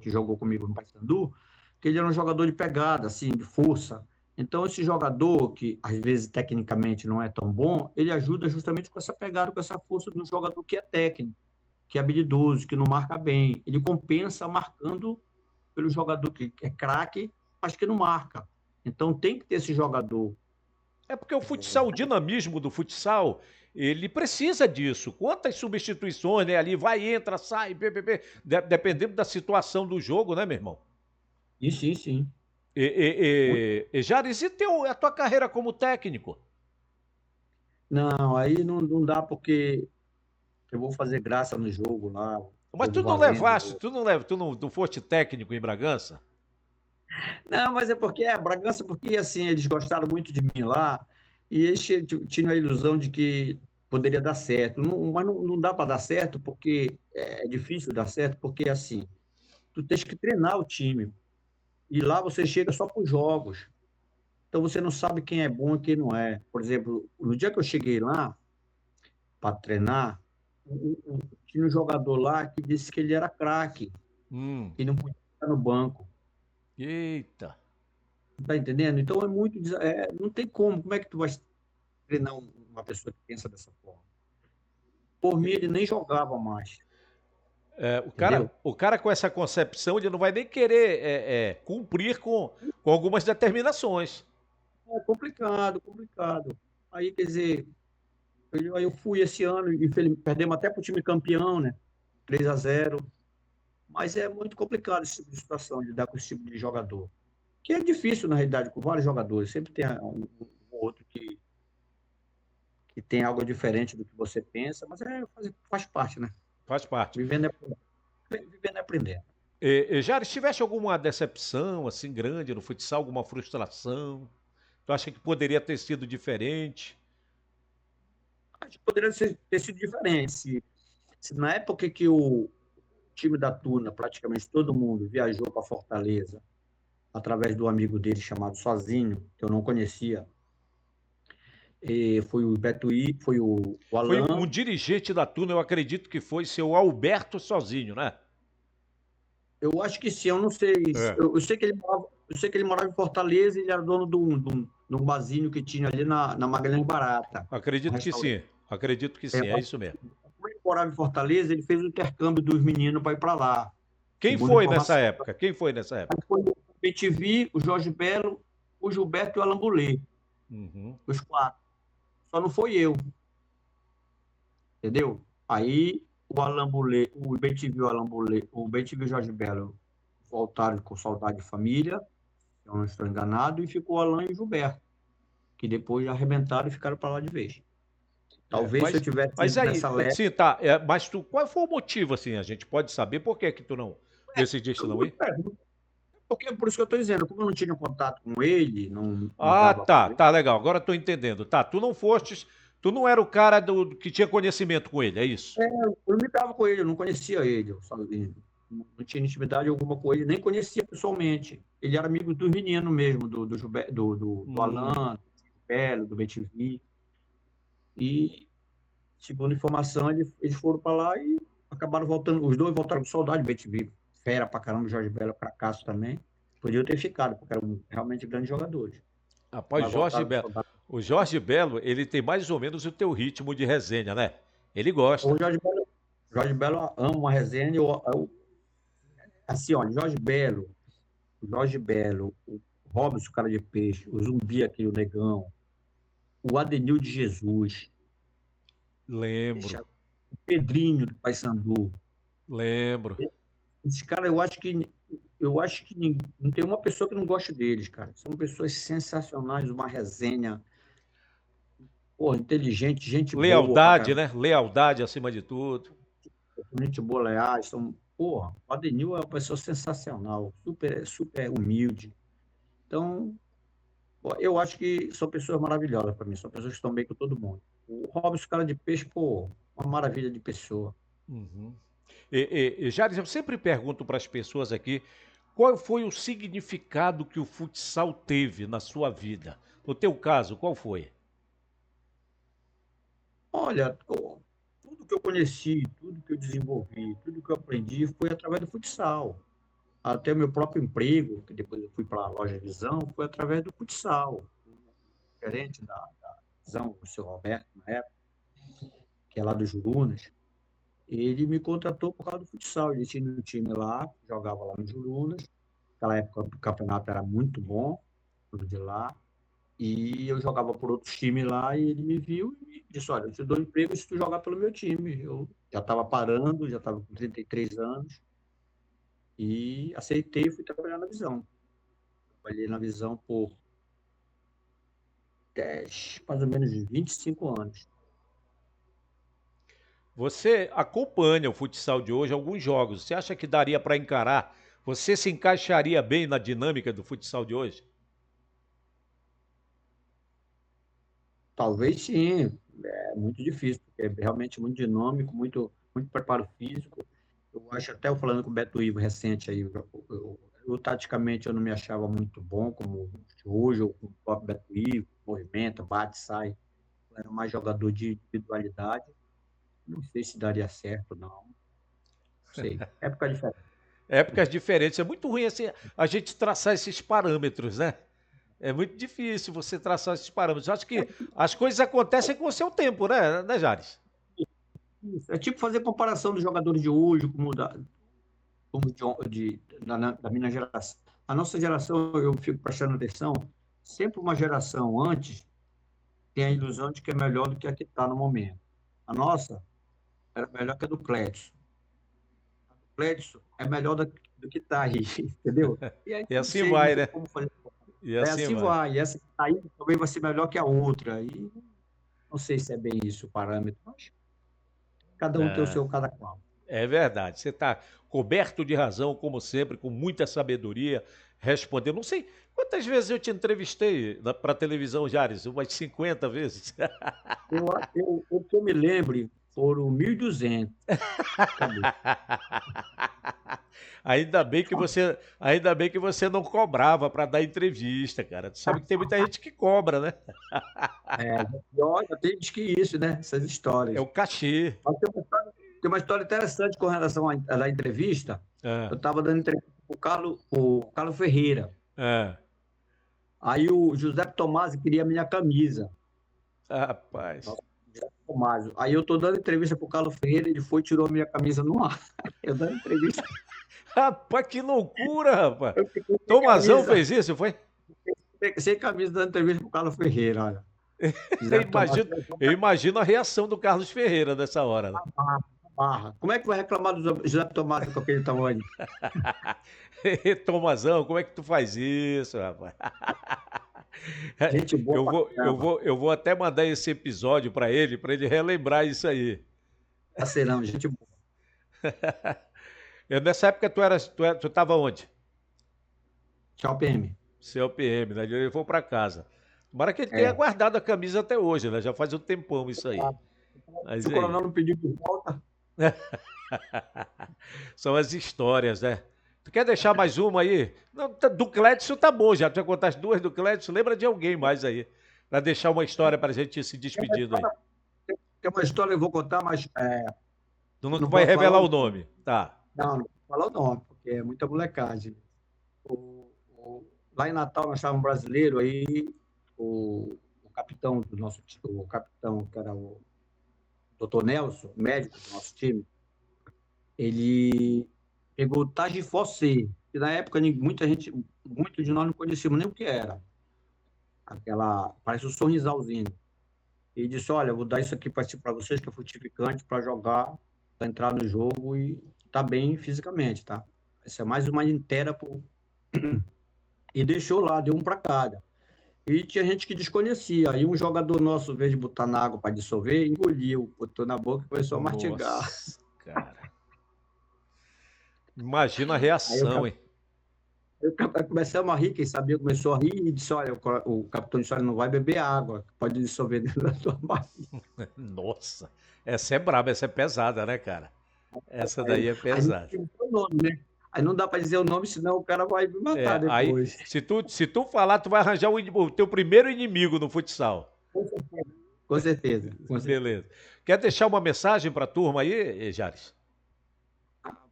que jogou comigo no Paysandu, que ele era um jogador de pegada, assim, de força. Então, esse jogador, que às vezes tecnicamente não é tão bom, ele ajuda justamente com essa pegada, com essa força de um jogador que é técnico, que é habilidoso, que não marca bem. Ele compensa marcando pelo jogador que é craque, mas que não marca. Então, tem que ter esse jogador. É porque o futsal, o dinamismo do futsal, ele precisa disso. Quantas substituições, né? Ali vai, entra, sai, dependendo da situação do jogo, né, meu irmão? E sim, sim. Jares, e a tua carreira como técnico? Não, aí não dá porque eu vou fazer graça no jogo lá, Mas jogo tu não valendo. levaste, tu não foste técnico em Bragança? Não, mas é porque a Bragança, porque assim, eles gostaram muito de mim lá, e eles tinham a ilusão de que poderia dar certo. Mas não dá para dar certo, porque é difícil dar certo, porque assim, tu tens que treinar o time. E lá você chega só para os jogos. Então você não sabe quem é bom e quem não é. Por exemplo, no dia que eu cheguei lá para treinar, tinha um jogador lá que disse que ele era craque Hum, e não podia ficar no banco. eita. Tá entendendo? Então é muito. Não tem como. Como é que tu vai treinar uma pessoa que pensa dessa forma? Por mim, ele nem jogava mais. É, o cara, Entendeu? o cara com essa concepção, ele não vai nem querer cumprir com algumas determinações. É complicado, complicado. Aí, quer dizer, aí eu fui esse ano e perdemos até para o time campeão, né? 3-0. Mas é muito complicado esse tipo de situação, de lidar com esse tipo de jogador. Que é difícil, na realidade, com vários jogadores. Sempre tem um outro que tem algo diferente do que você pensa, mas faz parte, né? Faz parte. Vivendo é, vivendo é aprendendo. Já tivesse alguma decepção assim grande no futsal, alguma frustração? Tu acha que poderia ter sido diferente? Acho que poderia ter sido diferente. Se na época que o time da Tuna, praticamente todo mundo, viajou para Fortaleza, através do amigo dele chamado Sozinho, que eu não conhecia, e foi o Betuí, foi o Foi um Alain. dirigente da Tuna, eu acredito que foi seu Alberto sozinho, né? Eu acho que sim, eu não sei. É. Eu sei que ele morava em Fortaleza e ele era dono de num barzinho que tinha ali na Magalhães Barata, um Acredito que restaurante. sim. Acredito que sim. É isso mesmo. Como ele morava em Fortaleza, ele fez o intercâmbio dos meninos para ir para lá, Quem segundo foi nessa informação. época? Quem foi nessa época? Foi o BTV, o Jorge Belo, o Gilberto e o Alan Boulay, Uhum. os quatro. Só não foi eu, entendeu? Aí o Alan Boulay, o BTV e o Alan Boulay, o BTV e o Jorge Belo voltaram com saudade de família, se eu não estou enganado, e ficou o Alan e o Gilberto, que depois arrebentaram e ficaram para lá de vez. É, Talvez se eu tivesse mas ido aí, nessa leve. sim, tá. Mas qual foi o motivo, assim? A gente pode saber por que que tu não decidiste não ir? Porque, por isso que eu estou dizendo, como eu não tinha contato com ele, não Ah, dava tá, para ele. tá legal. Agora tô entendendo. Tá, tu não fostes, tu não era o cara que tinha conhecimento com ele, é isso? Eu não me dava com ele, eu não conhecia ele, não tinha intimidade alguma com ele, nem conhecia pessoalmente. Ele era amigo dos meninos mesmo, do Hum. Alan, do Belo, do BTV. E, segundo informação, eles foram para lá e acabaram voltando. Os dois voltaram com saudade do BTV. Fera pra caramba, Jorge Belo, fracasso também. Podiam ter ficado, porque eram realmente grandes jogadores. Após Mas Jorge voltaram com Belo. saudade. O Jorge Belo, ele tem mais ou menos o teu ritmo de resenha, né? Ele gosta. Jorge Belo ama uma resenha. Assim, olha, Jorge Belo, o Robson, o cara de peixe, o Zumbi aqui, o Negão, o Adenil de Jesus, Lembro, o Pedrinho do Paysandu. lembro. Esses caras, eu acho que não tem uma pessoa que não goste deles, cara. São pessoas sensacionais, uma resenha, porra, inteligente, gente boa pra Lealdade, caramba, né? Lealdade acima de tudo. gente boa, leais, porra, o Adenil é uma pessoa sensacional, super humilde. Então, pô, eu acho que são pessoas maravilhosas para mim, são pessoas que estão bem com todo mundo. O Robson, cara de peixe, pô, uma maravilha de pessoa. Uhum. Jair, eu sempre pergunto para as pessoas aqui qual foi o significado que o futsal teve na sua vida. No teu caso, qual foi? Olha, tudo que eu conheci, tudo que eu desenvolvi, tudo que eu aprendi foi através do futsal. Até o meu próprio emprego, que depois eu fui para a loja Visão, foi através do futsal. O gerente da Visão, o seu Roberto, na época, que é lá do Jurunas, ele me contratou por causa do futsal. Ele tinha um time lá, jogava lá no Jurunas. Naquela época o campeonato era muito bom, tudo de lá. E eu jogava por outros times lá e ele me viu e me disse, olha, eu te dou emprego se tu jogar pelo meu time. Eu já estava parando, já estava com 33 anos e aceitei e fui trabalhar na Visão. Trabalhei na Visão por 10, mais ou menos 25 anos. Você acompanha o futsal de hoje, alguns jogos. Você acha que daria para encarar? Você se encaixaria bem na dinâmica do futsal de hoje? Talvez sim, é muito difícil, porque é realmente muito dinâmico, muito preparo físico. Eu acho até eu falando com o Beto Ivo recente aí, taticamente eu não me achava muito bom como hoje, ou com o próprio Beto Ivo, movimenta, bate, sai. Eu era mais jogador de individualidade. Não sei se daria certo, não. Não sei. Época diferente. Épocas diferentes. É muito ruim assim, a gente traçar esses parâmetros, né? É muito difícil você traçar esses parâmetros. Eu acho que as coisas acontecem com o seu tempo, né, Jares? É tipo fazer comparação dos jogadores de hoje, como da minha geração. A nossa geração, eu fico prestando atenção, sempre uma geração antes tem a ilusão de que é melhor do que a que está no momento. A nossa era melhor que a do Clédson. A do Clédson é melhor do que está aí, entendeu? E aí E não assim sei, não vai, tem né? como fazer. E É assim assim vai. vai. E essa que está aí também vai ser melhor que a outra. E não sei se é bem isso o parâmetro, mas cada um tem o seu cada qual. É verdade. Você está coberto de razão, como sempre, com muita sabedoria, respondendo. Não sei quantas vezes eu te entrevistei para televisão, Jares, umas 50 vezes. O que eu me lembre foram 1.200. Acabou. Ainda bem que você não cobrava para dar entrevista, cara. Tu sabe que tem muita gente que cobra, né? E olha, tem gente que isso, né? Essas É histórias. o cachê. Mas tem uma história interessante com relação à entrevista. Ah, Eu estava dando entrevista para o Carlos Ferreira. ah. Aí o Giuseppe Tomasi queria a minha camisa. Rapaz. Nossa, Giuseppe Tomasi. Aí eu tô dando entrevista pro Carlos Ferreira, ele foi e tirou a minha camisa no ar. Eu dando entrevista, Rapaz, que loucura, rapaz. eu fiquei sem Tomazão camisa, fez isso, foi? sem camisa dando entrevista pro Carlos Ferreira, olha. Eu Giuseppe Tomasi imagino, eu imagino a reação do Carlos Ferreira nessa hora, né? barra. Como é que vai reclamar do Giuseppe Tomasi com aquele tamanho? Tomazão, como é que tu faz isso, rapaz? Gente boa Eu pra vou, eu caramba. vou, eu vou até mandar esse episódio para ele relembrar isso aí. Parceirão, gente boa. Nessa época tu tava onde? Tchau, PM. Seu PM, né? Ele levou para casa. Tomara que ele tenha É. guardado a camisa até hoje, né? Já faz um tempão isso aí. Se Mas o é aí. coronel não pediu por volta, São as histórias, né? Tu quer deixar mais uma aí? Não, do Clédson tá bom já. Tu já contaste duas do Clédson. Lembra de alguém mais aí? Pra deixar uma história pra gente ir se despedindo aí. tem uma história que eu vou contar, mas Tu não não vai posso falar revelar o o nome. nome. Tá. Não posso falar o nome, porque é muita molecagem. Lá em Natal nós estávamos brasileiro, aí o capitão do nosso time, o capitão, que era o Dr. Nelson, médico do nosso time, ele pegou o Tagifó C, que na época muita gente, muitos de nós não conhecíamos nem o que era. Aquela, parece um sorrisalzinho. E disse, olha, eu vou dar isso aqui para vocês, que é fortificante, para jogar, para entrar no jogo e tá bem fisicamente, tá? Essa é mais uma inteira pro... E deixou lá, deu um para cada. E tinha gente que desconhecia. Aí um jogador nosso, ao invés de botar na água para dissolver, engoliu, botou na boca e começou a mastigar. Nossa, cara. Imagina a Aí eu, reação, hein? começamos a rir, quem sabia começou a rir e disse, olha, o capitão disse, olha, não vai beber água, pode dissolver dentro da tua barriga. Nossa. Essa é braba, essa é pesada, né, cara? Essa daí é Aí não pesada. tem o nome, né? Aí não dá para dizer o nome, senão o cara vai me matar Aí, depois. se tu falar, tu vai arranjar o teu primeiro inimigo no futsal. Com certeza, com certeza. Beleza. Quer deixar uma mensagem pra turma aí, Jares?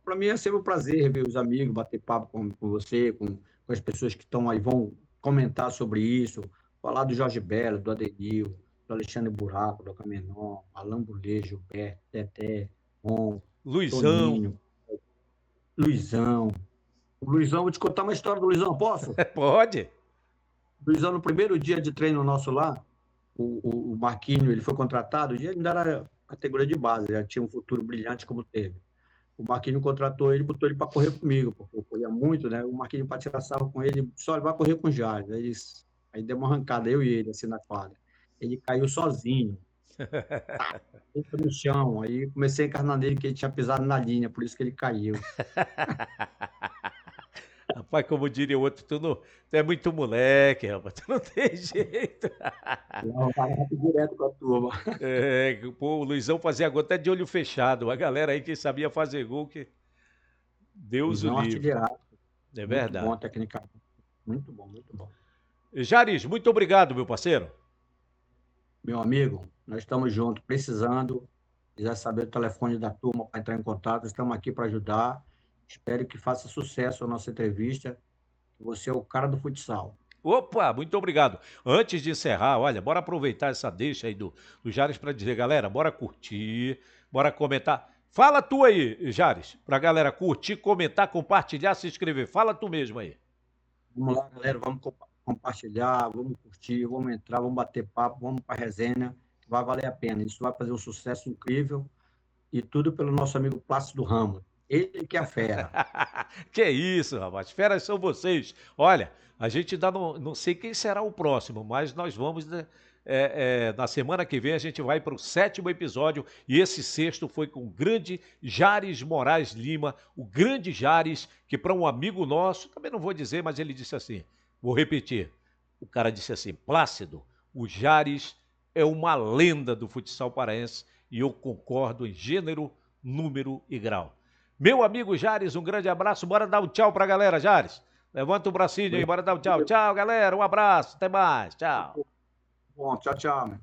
Para mim é sempre um prazer ver os amigos, bater papo com você, com as pessoas que estão aí, vão comentar sobre isso, falar do Jorge Belo, do Adenil, do Alexandre Buraco, do Camenon, Alain Boulay, Gilberto, Teté, Ron, Luizão. Toninho, Luizão. O Luizão, vou te contar uma história do Luizão, posso? Pode? O Luizão, no primeiro dia de treino nosso lá, o Marquinhos, ele foi contratado, e ele ainda era categoria de base, já tinha um futuro brilhante como teve. O Marquinhos contratou ele, botou ele para correr comigo, porque eu corria muito, né? O Marquinhos, para tirar sarro com ele, só ele vai correr com o Jário. Aí deu uma arrancada, eu e ele, assim, na quadra. Ele caiu sozinho, entrou no chão. Aí comecei a encarnar nele que ele tinha pisado na linha, por isso que ele caiu. Rapaz, como diria o outro, tu é muito moleque, rapaz. Tu não tem jeito. Não, vai direto com a turma. Pô, o Luizão fazia gol até de olho fechado. A galera aí que sabia fazer gol, que Deus o Luizão livre. artilheirado, É muito verdade. bom tecnicamente. Muito bom, muito bom. Jaris, muito obrigado, meu parceiro. Meu amigo, nós estamos juntos, precisando. Quiser saber o telefone da turma para entrar em contato, estamos aqui para ajudar. Espero que faça sucesso a nossa entrevista. Você é o cara do futsal. Opa, muito obrigado. Antes de encerrar, olha, bora aproveitar essa deixa aí do Jares para dizer, galera, bora curtir, bora comentar. Fala tu aí, Jares, pra galera curtir, comentar, compartilhar, se inscrever. Fala tu mesmo aí. Vamos lá, galera, vamos compartilhar, vamos curtir, vamos entrar, vamos bater papo, vamos para a resenha, que vai valer a pena. Isso vai fazer um sucesso incrível e tudo pelo nosso amigo Plácido Ramos. Ele que é a fera. Que isso, rapaz. Feras são vocês. Olha, a gente ainda não sei quem será o próximo, mas nós vamos, né, na semana que vem a gente vai para o 7º episódio e esse sexto foi com o grande Jares Moraes Lima, o grande Jares, que para um amigo nosso, também não vou dizer, mas ele disse assim, vou repetir, o cara disse assim, Plácido, o Jares é uma lenda do futsal paraense e eu concordo em gênero, número e grau. Meu amigo Jares, um grande abraço. Bora dar um tchau pra galera, Jares. Levanta o bracinho aí, bora dar um tchau. Tchau, galera. Um abraço. Até mais. Tchau. Bom, tchau, tchau.